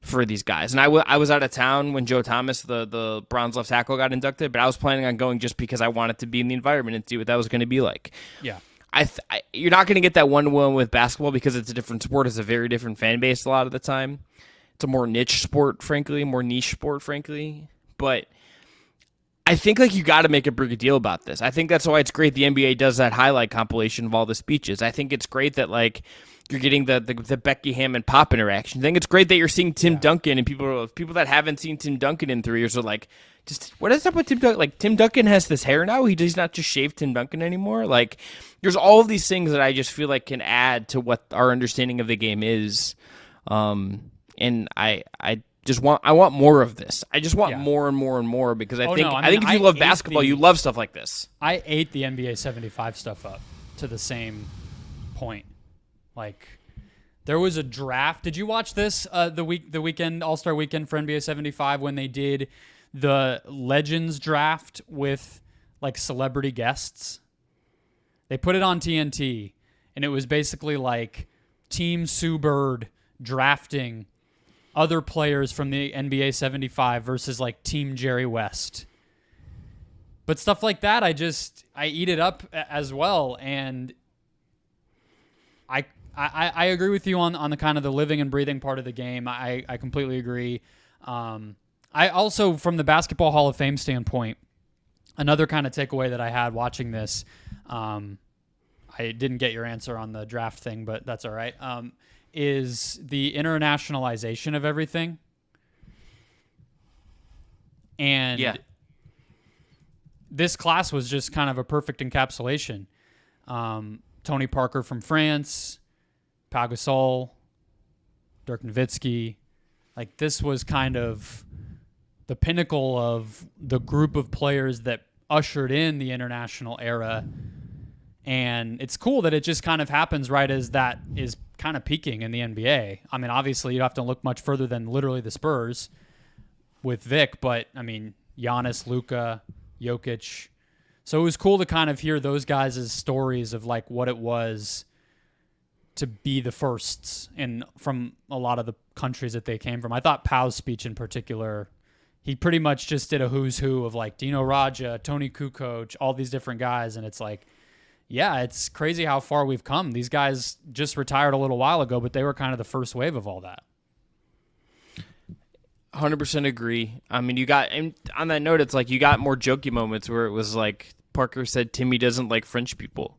for these guys. And I was out of town when Joe Thomas, the Browns left tackle, got inducted, but I was planning on going just because I wanted to be in the environment and see what that was going to be like. Yeah. You're not going to get that one-to-one with basketball because it's a different sport. It's a very different fan base a lot of the time. It's a more niche sport, frankly, more niche sport, frankly. But I think like you got to make a bigger deal about this. I think that's why it's great the NBA does that highlight compilation of all the speeches. I think it's great that like you're getting the Becky Hammond Pop interaction. I think it's great that you're seeing Tim Duncan, and people that haven't seen Tim Duncan in 3 years are like, just what is up with Tim Duncan? Like, Tim Duncan has this hair now. He's not just shaved Tim Duncan anymore. Like, there's all of these things that I just feel like can add to what our understanding of the game is. And I want more of this. I just want more and more and more, because I think if you love basketball, you love stuff like this. I ate the NBA 75 stuff up to the same point. Like, there was a draft. Did you watch this the weekend All-Star weekend for NBA 75 when they did the Legends draft with like celebrity guests? They put it on TNT, and it was basically like Team Sue Bird drafting other players from the NBA 75 versus like Team Jerry West. But stuff like that, I eat it up as well. And I agree with you on the kind of the living and breathing part of the game. I completely agree. I also, from the Basketball Hall of Fame standpoint, another kind of takeaway that I had watching this, I didn't get your answer on the draft thing, but that's all right, is the internationalization of everything. And this class was just kind of a perfect encapsulation. Tony Parker from France, Pau Gasol, Dirk Nowitzki. Like, this was kind of the pinnacle of the group of players that ushered in the international era. And it's cool that it just kind of happens right as that is kind of peaking in the NBA. I mean, obviously, you don't have to look much further than literally the Spurs with Vic, but, I mean, Giannis, Luka, Jokic. So it was cool to kind of hear those guys' stories of, like, what it was to be the firsts from a lot of the countries that they came from. I thought Pau's speech in particular, he pretty much just did a who's who of, like, Dino Radja, Tony Kukoc, all these different guys, and it's like, yeah, it's crazy how far we've come. These guys just retired a little while ago, but they were kind of the first wave of all that. 100% agree. I mean, and on that note, it's like you got more jokey moments where it was like Parker said Timmy doesn't like French people.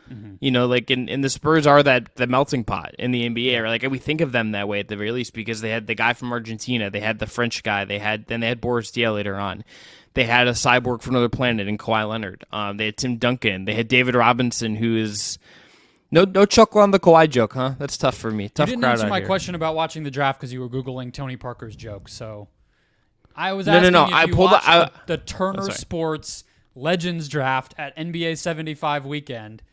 Mm-hmm. You know, like in the Spurs are the melting pot in the NBA, or like we think of them that way at the very least because they had the guy from Argentina, they had the French guy, they had Boris Diaw later on. They had a cyborg from another planet in Kawhi Leonard. They had Tim Duncan. They had David Robinson, who is no chuckle on the Kawhi joke, huh? That's tough for me. Tough crowd out here. You didn't answer my question about watching the draft because you were Googling Tony Parker's joke. So I was asking if you watched the Turner Sports Legends draft at NBA 75 weekend,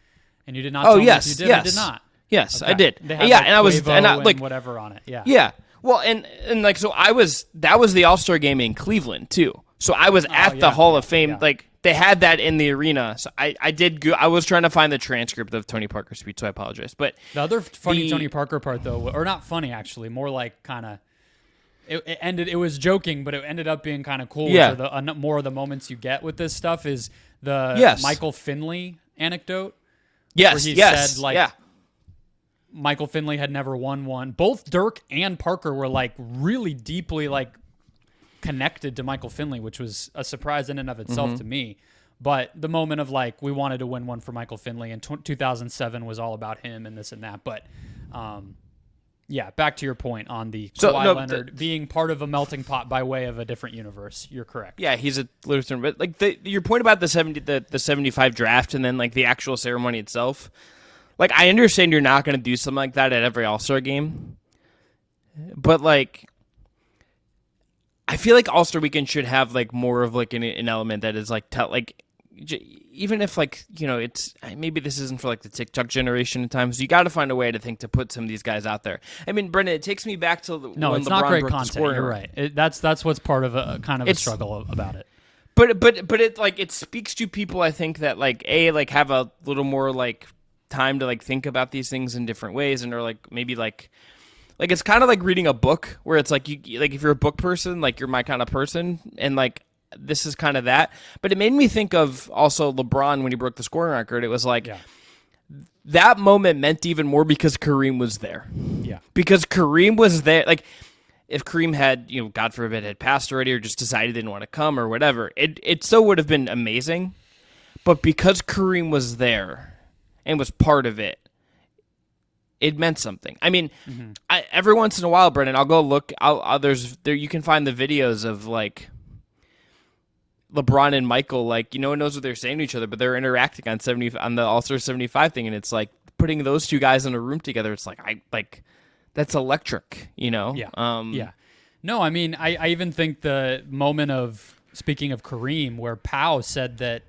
and you did not tell me if you did or did not. Yes, okay. I did. They had, and I was like whatever on it. Yeah. Yeah. Well, and like so that was the All-Star game in Cleveland too. So I was at the Hall of Fame. Yeah. Like they had that in the arena. So I was trying to find the transcript of Tony Parker's speech, so I apologize. But the other funny Tony Parker part though, or not funny actually, more like kind of it was joking, but it ended up being kind of cool. Yeah. Which are more of the moments you get with this stuff is the Michael Finley anecdote. Yes. Where he said like Michael Finley had never won one. Both Dirk and Parker were like really deeply like connected to Michael Finley, which was a surprise in and of itself to me. But the moment of like, we wanted to win one for Michael Finley, and 2007 was all about him and this and that. But back to your point on the Kawhi Leonard being part of a melting pot by way of a different universe. You're correct. Yeah, he's a Lutheran. But like your point about the 75 draft and then like the actual ceremony itself, like I understand you're not going to do something like that at every All-Star game, but like I feel like All-Star Weekend should have like more of like an element that is like even if like, you know, it's maybe this isn't for like the TikTok generation at times. You got to find a way to put some of these guys out there. I mean, Brendon, it takes me back to when it's LeBron not great broke content. the scoring. You're right. That's what's part of a kind of a struggle about it. But it like it speaks to people I think that like have a little more like time to like think about these things in different ways, and are like maybe like it's kind of like reading a book where it's like you like if you're a book person, like you're my kind of person, and like this is kind of that. But it made me think of also LeBron when he broke the scoring record. It was like that moment meant even more because Kareem was there. Yeah, because Kareem was there. Like if Kareem had, you know, God forbid, had passed already or just decided he didn't want to come or whatever, it still would have been amazing. But because Kareem was there and was part of it, it meant something. I mean, every once in a while, Brendon, I'll go look. You can find the videos of like LeBron and Michael, like, you know, knows what they're saying to each other, but they're interacting on the All-Star 75 thing, and it's like putting those two guys in a room together. It's like that's electric, you know. Yeah. No, I mean, I even think the moment of speaking of Kareem, where Pau said that.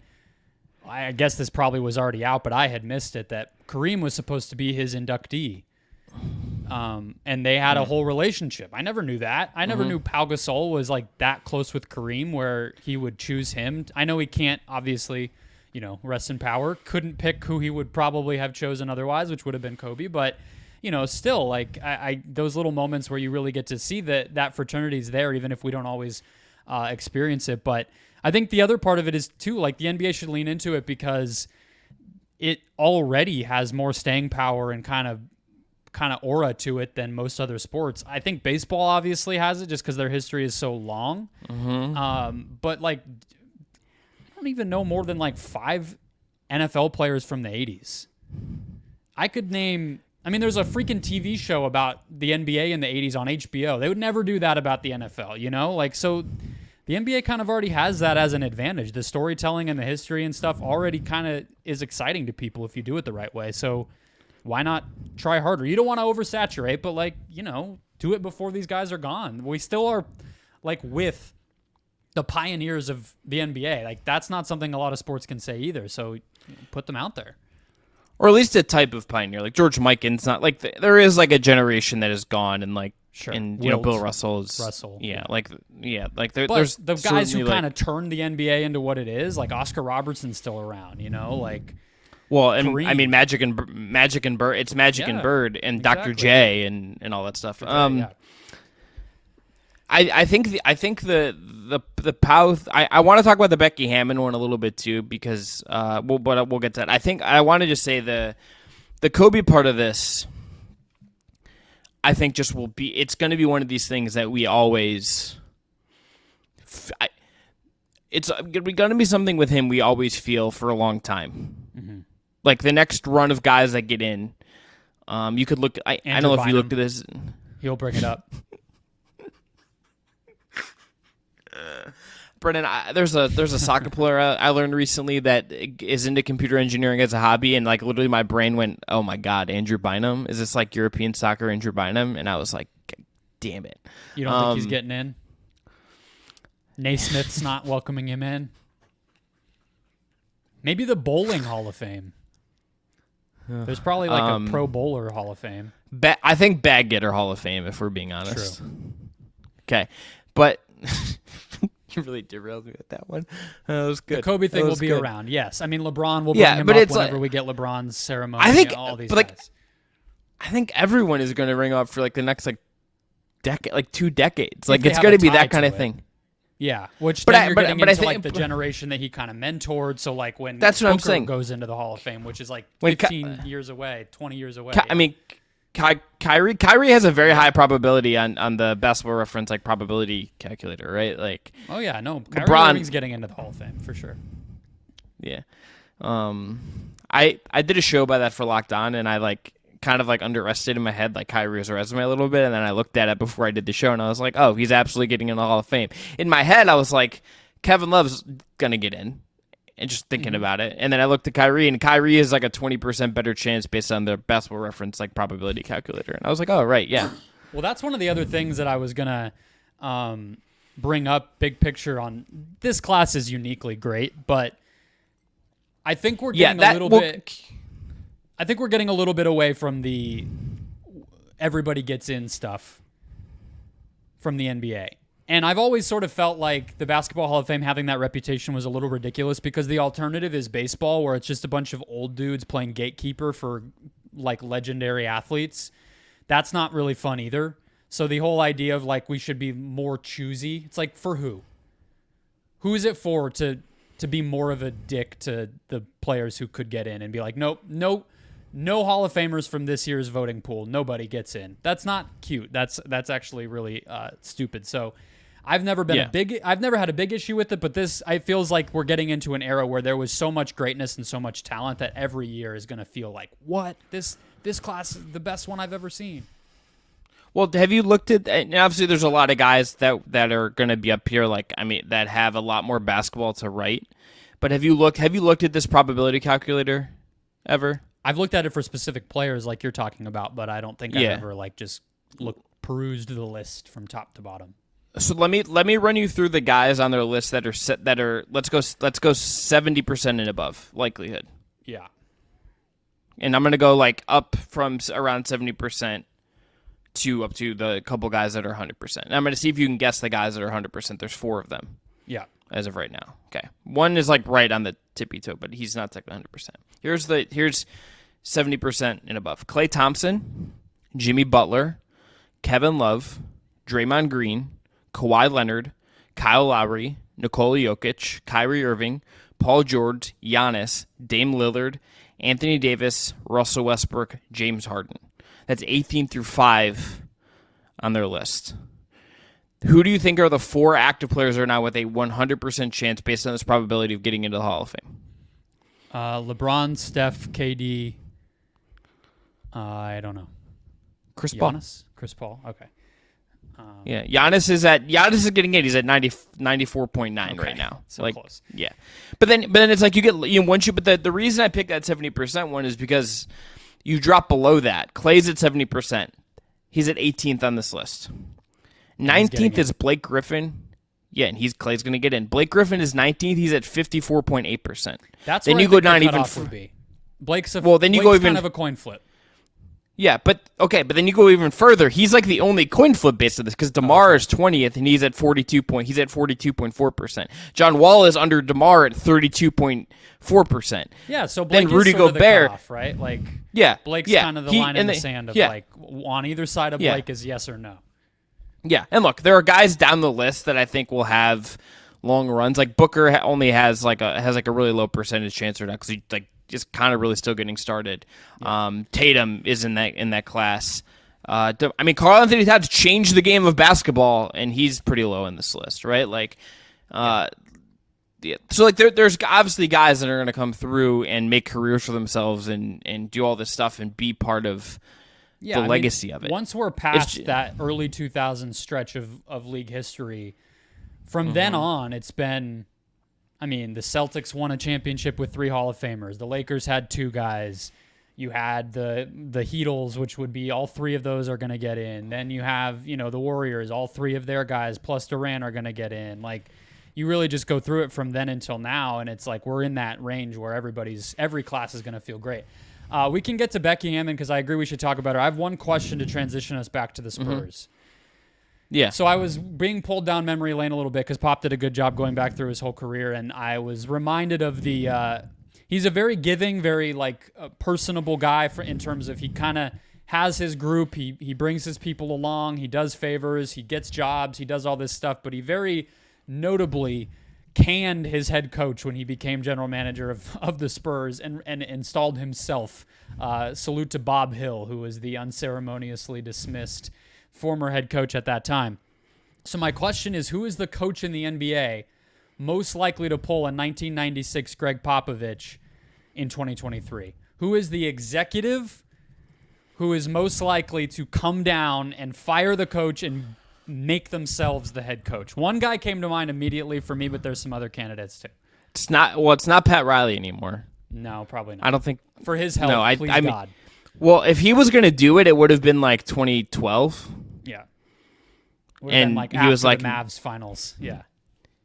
I guess this probably was already out, but I had missed it, that Kareem was supposed to be his inductee. And they had a whole relationship. I never knew that. I never knew Pau Gasol was like that close with Kareem where he would choose him. I know he can't, obviously, you know, rest in power. Couldn't pick who he would probably have chosen otherwise, which would have been Kobe. But, you know, still, like, I those little moments where you really get to see that fraternity's there, even if we don't always experience it. But I think the other part of it is too, like the NBA should lean into it because it already has more staying power and kind of aura to it than most other sports. I think baseball obviously has it just because their history is so long. But like, I don't even know more than like 5 NFL players from the 80s. I could name, I mean, there's a freaking TV show about the NBA in the 80s on HBO. They would never do that about the NFL, you know? Like, so the NBA kind of already has that as an advantage. The storytelling and the history and stuff already kind of is exciting to people if you do it the right way. So why not try harder? You don't want to oversaturate, but like, you know, do it before these guys are gone. We still are like with the pioneers of the NBA. Like that's not something a lot of sports can say either. So put them out there. Or at least a type of pioneer. Like George Mikan's not like there is like a generation that is gone and like sure. And you know Bill Russell's yeah. like but there's the guys who kind like, of turned the NBA into what it is, like Oscar Robertson's still around, you know, like well, and Kareem. I mean Magic and Bird, it's Magic and Bird and exactly. Dr. J and all that stuff. Yeah. I think the Pow. I want to talk about the Becky Hammon one a little bit too because we'll get to that. I think I want to just say the Kobe part of this. I think just will be. It's going to be one of these things that we always. It's going to be something with him we always feel for a long time. Mm-hmm. Like the next run of guys that get in, you could look. I don't know if you looked at this. He'll bring it up. Brendon, there's a soccer player I learned recently that is into computer engineering as a hobby, and like literally my brain went, "Oh my God, Andrew Bynum? Is this like European soccer Andrew Bynum?" And I was like, "Damn it!" You don't think he's getting in? Naismith's not welcoming him in. Maybe the Bowling Hall of Fame. There's probably like a Pro Bowler Hall of Fame. I think Bag Getter Hall of Fame, if we're being honest. True. Okay, but. You really derailed me with that one. That was good. The Kobe thing will be around. Yes, I mean LeBron will bring him up whenever we get LeBron's ceremony. I think all these guys. Like, I think everyone is going to ring up for like the next like decade, like 2 decades. Like it's going to be that kind of thing. Yeah, which then you're getting into like the generation that he kind of mentored. So like when that's what I'm saying goes into the Hall of Fame, which is like 15 years away, 20 years away. I mean. Kyrie has a very high probability on the Basketball Reference like probability calculator, right? Like, oh yeah, no, Kyrie Irving's getting into the Hall of Fame for sure. Yeah, I did a show by that for Locked On, and I like kind of like underestimated in my head like Kyrie's resume a little bit, and then I looked at it before I did the show, and I was like, oh, he's absolutely getting in the Hall of Fame. In my head, I was like, Kevin Love's gonna get in. And just thinking about it. And then I looked at Kyrie, and Kyrie is like a 20% better chance based on the Basketball Reference like probability calculator. And I was like, oh, right, yeah. Well, that's one of the other things that I was going to bring up, big picture on. This class is uniquely great, but I think we're getting a little bit... I think we're getting a little bit away from the everybody gets in stuff from the NBA. And I've always sort of felt like the Basketball Hall of Fame having that reputation was a little ridiculous because the alternative is baseball, where it's just a bunch of old dudes playing gatekeeper for like legendary athletes. That's not really fun either. So the whole idea of like we should be more choosy, it's like for who? Who is it for to be more of a dick to the players who could get in and be like, nope, no Hall of Famers from this year's voting pool. Nobody gets in. That's not cute. That's actually really stupid. So I've never had a big issue with it, but it feels like we're getting into an era where there was so much greatness and so much talent that every year is going to feel like, what? This class is the best one I've ever seen. Well, have you looked at, and obviously there's a lot of guys that are going to be up here, like, I mean, that have a lot more basketball to write, but have you looked at this probability calculator ever? I've looked at it for specific players like you're talking about, but I don't think I've ever like just perused the list from top to bottom. So let me run you through the guys on their list that are let's go 70% and above likelihood. Yeah. And I'm going to go like up from around 70% to up to the couple guys that are 100%. And I'm going to see if you can guess the guys that are 100%. There's 4 of them. Yeah. As of right now. Okay. One is like right on the tippy toe, but he's not technically 100%. Here's 70% and above. Klay Thompson, Jimmy Butler, Kevin Love, Draymond Green, Kawhi Leonard, Kyle Lowry, Nikola Jokic, Kyrie Irving, Paul George, Giannis, Dame Lillard, Anthony Davis, Russell Westbrook, James Harden. That's 18 through 5 on their list. Who do you think are the 4 active players that are now with a 100% chance based on this probability of getting into the Hall of Fame? LeBron, Steph, KD. I don't know. Chris Paul. Chris Paul. Okay. Yeah, Giannis is getting in. He's at 94.9 right now. So like, close. Yeah, but then it's like you get once you. But the reason I picked that 70% one is because you drop below that. Clay's at 70%. He's at 18th on this list. 19th is Blake Griffin. Yeah, and Clay's going to get in. Blake Griffin is 19th. He's at 54.8%. That's then where you I go think down the even. Cutoff would be. Blake's then you Blake's go even kind of a coin flip. Yeah, but then you go even further. He's like the only coin flip based on this because DeMar is 20th and he's at 42.4%. John Wall is under DeMar at 32.4%. Yeah, so Blake then Rudy is sort of the Gobert, cutoff, right? Like Blake's yeah, kind of the line in the sand of like on either side of Blake is yes or no. Yeah, and look, there are guys down the list that I think will have long runs. Like Booker only has like a really low percentage chance right now because he just kind of really still getting started. Yeah. Tatum is in that class. Karl Anthony Towns changed the game of basketball, and he's pretty low in this list, right? Like, yeah. So like there's obviously guys that are going to come through and make careers for themselves and do all this stuff and be part of the legacy of it. Once we're past that early 2000s stretch of league history, from then on, it's been. The Celtics won a championship with 3 Hall of Famers. The Lakers had 2 guys. You had the Heatles, which would be all 3 of those are going to get in. Then you have, the Warriors, all 3 of their guys plus Durant are going to get in. Like, you really just go through it from then until now, and it's like we're in that range where every class is going to feel great. We can get to Becky Hammon because I agree we should talk about her. I have one question to transition us back to the Spurs. Yeah. So I was being pulled down memory lane a little bit because Pop did a good job going back through his whole career, and I was reminded of he's a very giving, very personable guy in terms of he kind of has his group, he brings his people along, he does favors, he gets jobs, he does all this stuff, but he very notably canned his head coach when he became general manager of the Spurs and installed himself. Salute to Bob Hill, who was the unceremoniously dismissed former head coach at that time. So my question is, who is the coach in the NBA most likely to pull a 1996 Greg Popovich in 2023? Who is the executive who is most likely to come down and fire the coach and make themselves the head coach? One guy came to mind immediately for me, but there's some other candidates too. It's not Pat Riley anymore. No, probably not. I don't think. For his health, please God. Well, if he was going to do it, it would have been like 2012. Yeah. And he was like the Mavs finals. Yeah.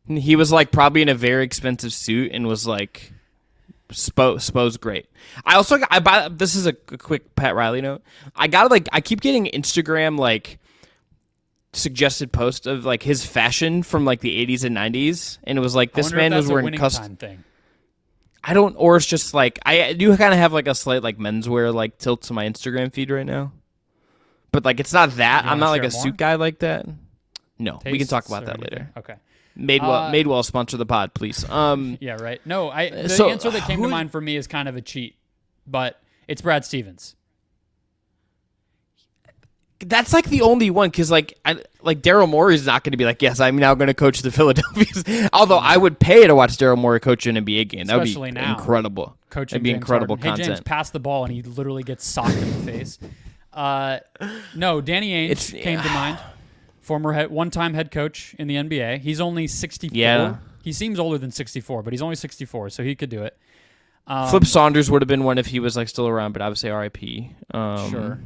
He was like probably in a very expensive suit and was like Spo's great. This is a quick Pat Riley note. I keep getting Instagram suggested posts of his fashion from the 80s and 90s, and it was this man was wearing custom thing. I don't, or it's just I do kind of have a slight menswear tilt to my Instagram feed right now, but it's not that. I'm not a suit guy like that. No, we can talk about that later. Okay. Madewell sponsor the pod, please. Yeah, right. No, the answer that came to mind for me is kind of a cheat, but it's Brad Stevens. That's the only one because Daryl Morey is not going to be yes, I'm now going to coach the Philadelphia's. Although I would pay to watch Daryl Morey coach an NBA game. That would be incredible. That'd be James incredible Harden. content. Hey, James, pass the ball and he literally gets socked in the face. No, Danny Ainge came to mind. Former one-time head coach in the NBA. He's only 64. Yeah. He seems older than 64, but he's only 64, so he could do it. Flip Saunders would have been one if he was still around, but I would say R.I.P. Sure.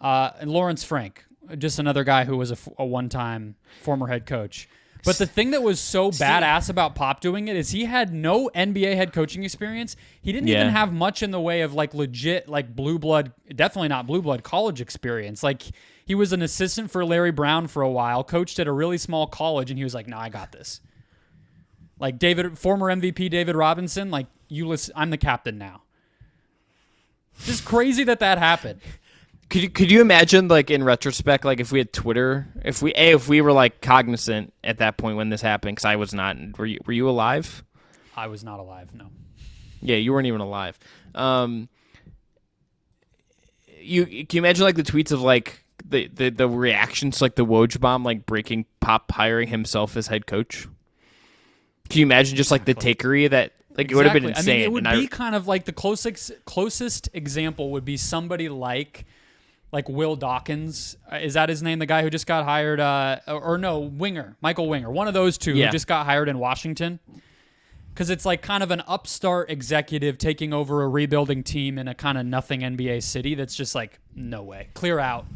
And Lawrence Frank, just another guy who was a one-time former head coach. But the thing that was so badass about Pop doing it is he had no NBA head coaching experience. He didn't even have much in the way of legit blue blood, definitely not blue blood college experience. He was an assistant for Larry Brown for a while, coached at a really small college, and he was "No, I got this." Former MVP David Robinson, I'm the captain now. Just crazy that happened. Could you imagine, like, in retrospect, like, if we had Twitter, if we were like cognizant at that point when this happened? Because I was not. Were you alive? I was not alive. No. Yeah, you weren't even alive. Can you imagine, like, the tweets of, like, the reactions to, like, the Woj bomb, like, breaking Pop hiring himself as head coach? Can you imagine just, like, the takery that, like, it would have been insane? I mean, it would be kind of like the closest example would be somebody like Will Dawkins. Is that his name? The guy who just got hired, or no, Winger, Michael Winger. One of those two who just got hired in Washington. Because it's like kind of an upstart executive taking over a rebuilding team in a kind of nothing NBA city that's just like, no way. Clear out.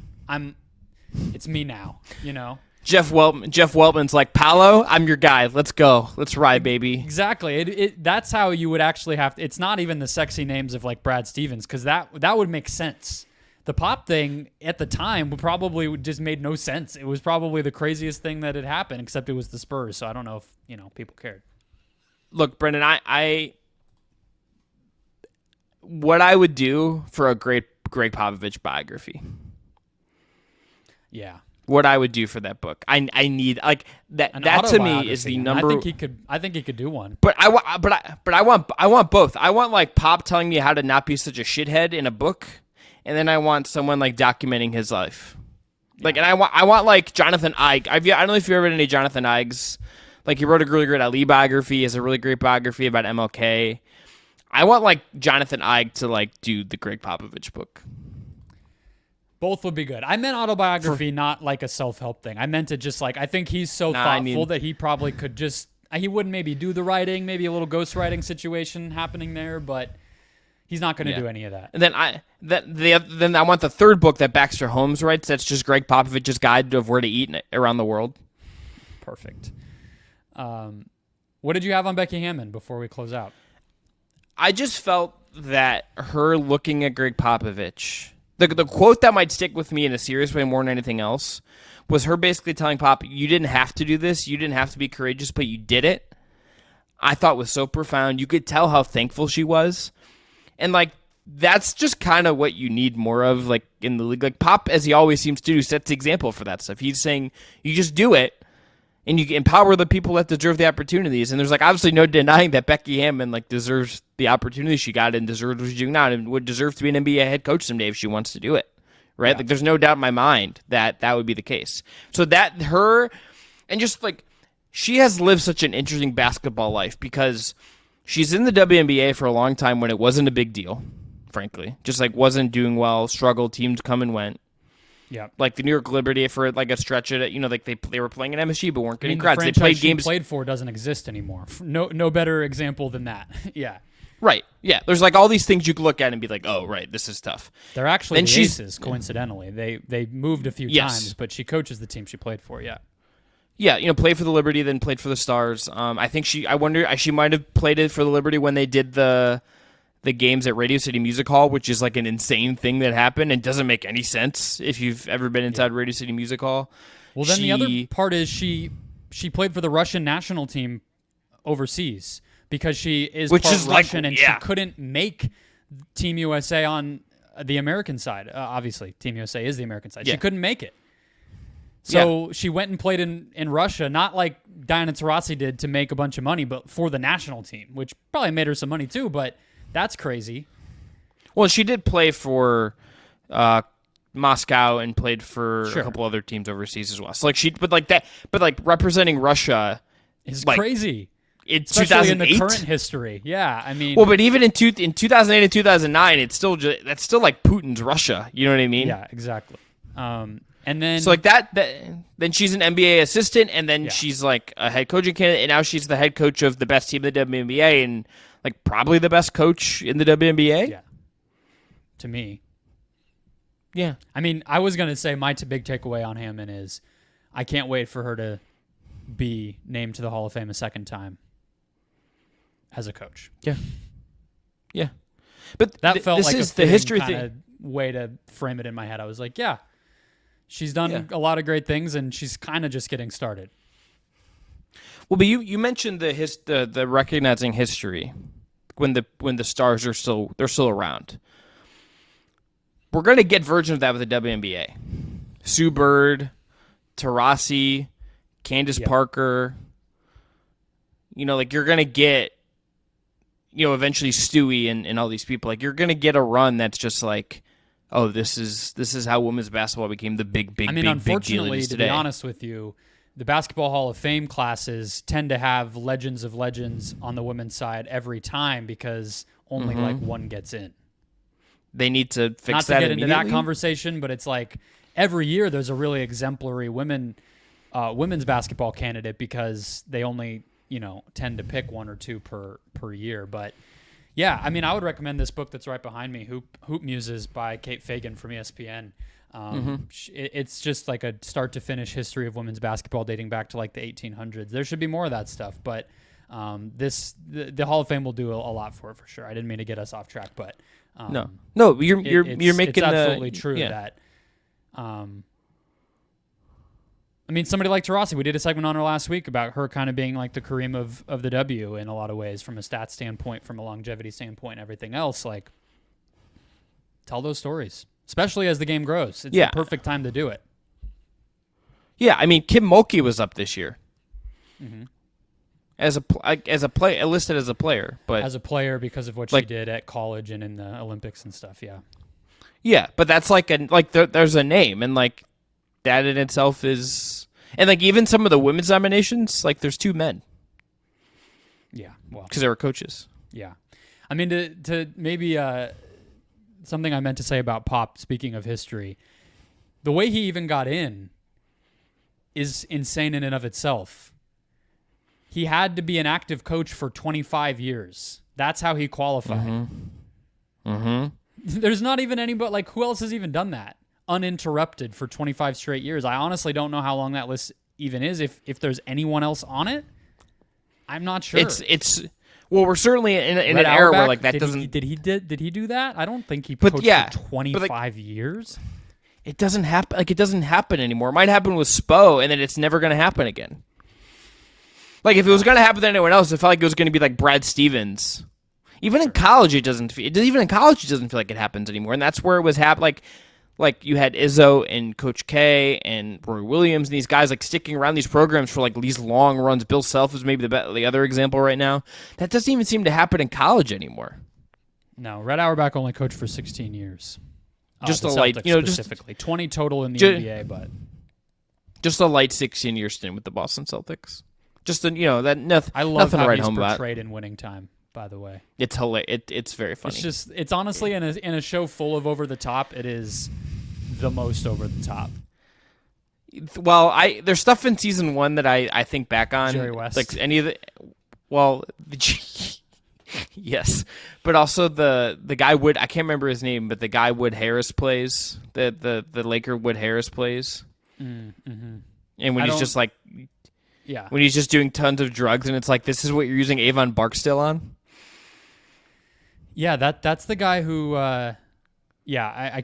It's me now, you know? Jeff Weltman's like, Paolo, I'm your guy. Let's go. Let's ride, baby. Exactly. That's how you would actually have to. It's not even the sexy names of like Brad Stevens, because that would make sense. The Pop thing at the time probably just made no sense. It was probably the craziest thing that had happened, except it was the Spurs. So I don't know if, people cared. Look, Brendon, what I would do for a great Greg Popovich biography. Yeah. What I would do for that book. I need, like, that to me is the number. I think he could do one. But I want both. I want, like, Pop telling me how to not be such a shithead in a book, and then I want someone, like, documenting his life. Like, and I want like Jonathan Igue. I don't know if you've ever read any Jonathan Igue's. Like, he wrote a really great Ali biography. He has a really great biography about MLK. I want, like, Jonathan Igue to, like, do the Greg Popovich book. Both would be good. I meant autobiography, not like a self-help thing. I meant it just like, I think he's so thoughtful that he probably could just, he wouldn't maybe do the writing, maybe a little ghostwriting situation happening there, but he's not going to do any of that. And then I want the third book that Baxter Holmes writes. That's just Greg Popovich's guide of where to eat around the world. Perfect. What did you have on Becky Hammon before we close out? I just felt that her looking at Greg Popovich, the quote that might stick with me in a serious way more than anything else, was her basically telling Pop, you didn't have to do this, you didn't have to be courageous, but you did it. I thought was so profound. You could tell how thankful she was. And, like, that's just kind of what you need more of, like, in the league. Like, Pop, as he always seems to do, sets the example for that stuff. He's saying, you just do it, and you empower the people that deserve the opportunities. And there's, like, obviously no denying that Becky Hammon, like, deserves the opportunity she got and deserves what she's doing now and would deserve to be an NBA head coach someday if she wants to do it, right? Yeah. Like, there's no doubt in my mind that that would be the case. So that her, and just, like, she has lived such an interesting basketball life because she's in the WNBA for a long time when it wasn't a big deal, frankly. Just, like, wasn't doing well, struggled, teams come and went. Yeah, like the New York Liberty for like a stretch of it, like they were playing at MSG but weren't getting the crowds. They played games. Played for doesn't exist anymore. No better example than that. Yeah, right. Yeah, there's like all these things you could look at and be like, oh, right, this is tough. They're actually the Aces, coincidentally. They moved a few times, but she coaches the team she played for. Yeah. Yeah, played for the Liberty, then played for the Stars. I think she might have played it for the Liberty when they did the games at Radio City Music Hall, which is like an insane thing that happened and doesn't make any sense if you've ever been inside Radio City Music Hall. Well, then the other part is she played for the Russian national team overseas because she is Russian and she couldn't make Team USA on the American side. Obviously, Team USA is the American side. Yeah. She couldn't make it. So she went and played in Russia, not like Diana Taurasi did to make a bunch of money, but for the national team, which probably made her some money too, but that's crazy. Well, she did play for Moscow and played for a couple other teams overseas as well. So like representing Russia is like, crazy. It's especially 2008 in the current history. Yeah, I mean, well, but even in 2008 and 2009, that's still like Putin's Russia. You know what I mean? Yeah, exactly. And then so like then she's an NBA assistant, and then she's like a head coaching candidate, and now she's the head coach of the best team in the WNBA, and like probably the best coach in the WNBA. Yeah, to me. Yeah, I mean, I was gonna say my big takeaway on Hammon is I can't wait for her to be named to the Hall of Fame a second time as a coach. Yeah. But that felt this like is a the history thing. Way to frame it in my head. I was like, yeah. She's done a lot of great things, and she's kind of just getting started. Well, but you mentioned the recognizing history when the Stars are still around. we're going to get versions of that with the WNBA. Sue Bird, Taurasi, Candace Parker. Like you're going to get, eventually Stewie and all these people. Like you're going to get a run that's just like, oh, this is how women's basketball became the big deal unfortunately, today. To be honest with you, the Basketball Hall of Fame classes tend to have legends of legends on the women's side every time because only like one gets in. They need to fix Not that to get into that conversation, but it's like every year there's a really exemplary women's basketball candidate because they only, tend to pick one or two per year. But yeah, I would recommend this book that's right behind me, Hoop Muses by Kate Fagan from ESPN. It's just like a start to finish history of women's basketball dating back to like the 1800s. There should be more of that stuff, but the Hall of Fame will do a lot for it for sure. I didn't mean to get us off track, but no, you're making it's absolutely true that. Somebody like Taurasi, we did a segment on her last week about her kind of being like the Kareem of the W in a lot of ways, from a stats standpoint, from a longevity standpoint, and everything else. Like, tell those stories, especially as the game grows. It's the perfect time to do it. Yeah, Kim Mulkey was up this year. Mm-hmm. As a player, listed as a player, but as a player because of what she did at college and in the Olympics and stuff. Yeah, but that's there's a name, and like that in itself is, and like even some of the women's nominations, like there's two men. Yeah, well, because they were coaches. Yeah, to maybe something I meant to say about Pop. Speaking of history, the way he even got in is insane in and of itself. He had to be an active coach for 25 years. That's how he qualified. There's not even anybody, like, who else has even done that uninterrupted for 25 straight years? I honestly don't know how long that list even is. If there's anyone else on it, I'm not sure. Well, we're certainly in an era where like that did he do that? I don't think he coached for 25 years. It doesn't happen. Like, it doesn't happen anymore. It might happen with Spo, and then it's never going to happen again. Like, if it was going to happen to anyone else, it felt like it was going to be like Brad Stevens. Even in college, it doesn't feel like it happens anymore. And that's where it was happening. Like you had Izzo and Coach K and Roy Williams and these guys like sticking around these programs for like these long runs. Bill Self is maybe the other example right now. That doesn't even seem to happen in college anymore. No, Red Auerbach only coached for 16 years. Just a light, specifically 20 total in the NBA, but just a light 16-year stint with the Boston Celtics. Just that nothing. I love nothing how to write he's home portrayed about. in Winning Time. By the way, it's hilarious. It's very funny. It's honestly in a show full of over the top. It is the most over the top. Well, there's stuff in season 1 that I think back on, Jerry West, like any of the. Well, yes, but also the guy Wood. I can't remember his name, but the guy Wood Harris plays the Laker Wood Harris plays, and when he's just like, when he's just doing tons of drugs, and it's like, this is what you're using Avon Barksdale on. Yeah, that's the guy who. I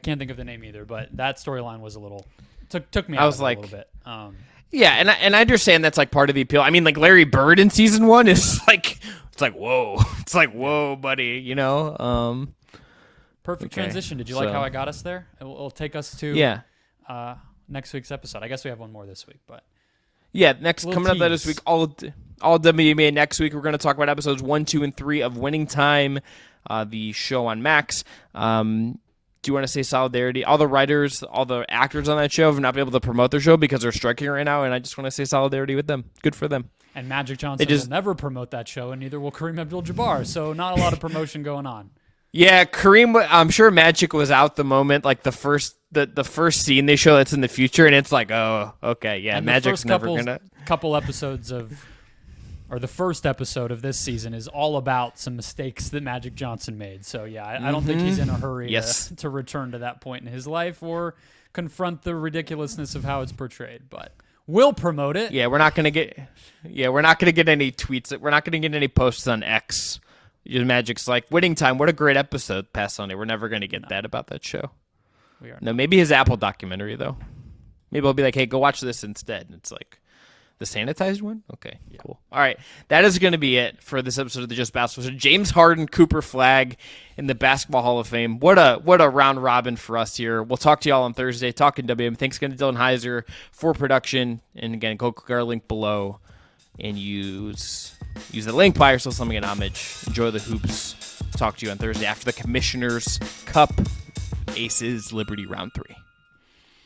can't think of the name either, but that storyline was a little took me out of it a little bit. Yeah, and I understand that's like part of the appeal. Like Larry Bird in season 1 is like, it's like whoa, buddy, Perfect transition. Did you like how I got us there? It'll take us to next week's episode. I guess we have one more this week, but coming up this week, all WNBA next week. We're going to talk about episodes 1, 2, and 3 of Winning Time, the show on Max. Do you want to say solidarity? All the writers, all the actors on that show have not been able to promote their show because they're striking right now, and I just want to say solidarity with them. Good for them. And Magic Johnson will never promote that show, and neither will Kareem Abdul-Jabbar, so not a lot of promotion going on. Yeah, Kareem, I'm sure Magic was out the moment, like the first scene they show that's in the future, and it's like, oh, okay, yeah, and Magic's never going to... couple episodes of... or the first episode of this season is all about some mistakes that Magic Johnson made. So, yeah, I don't think he's in a hurry to return to that point in his life or confront the ridiculousness of how it's portrayed. But we'll promote it. Yeah, we're not going to get any tweets. We're not going to get any posts on X. Magic's like, Winning Time, what a great episode. Pass on it. We're never going to get that about that show. We are. No, maybe his Apple documentary, though. Maybe I'll be like, hey, go watch this instead. And it's like, The sanitized one? Okay, cool. All right, that is going to be it for this episode of the Just Basketball Show. James Harden, Cooper Flagg in the Basketball Hall of Fame. What a round robin for us here. We'll talk to y'all on Thursday. Talking WM. Thanks again to Dylan Heiser for production. And again, go click our link below and use the link. Buy yourself something in homage. Enjoy the hoops. Talk to you on Thursday after the Commissioner's Cup Aces Liberty Round 3.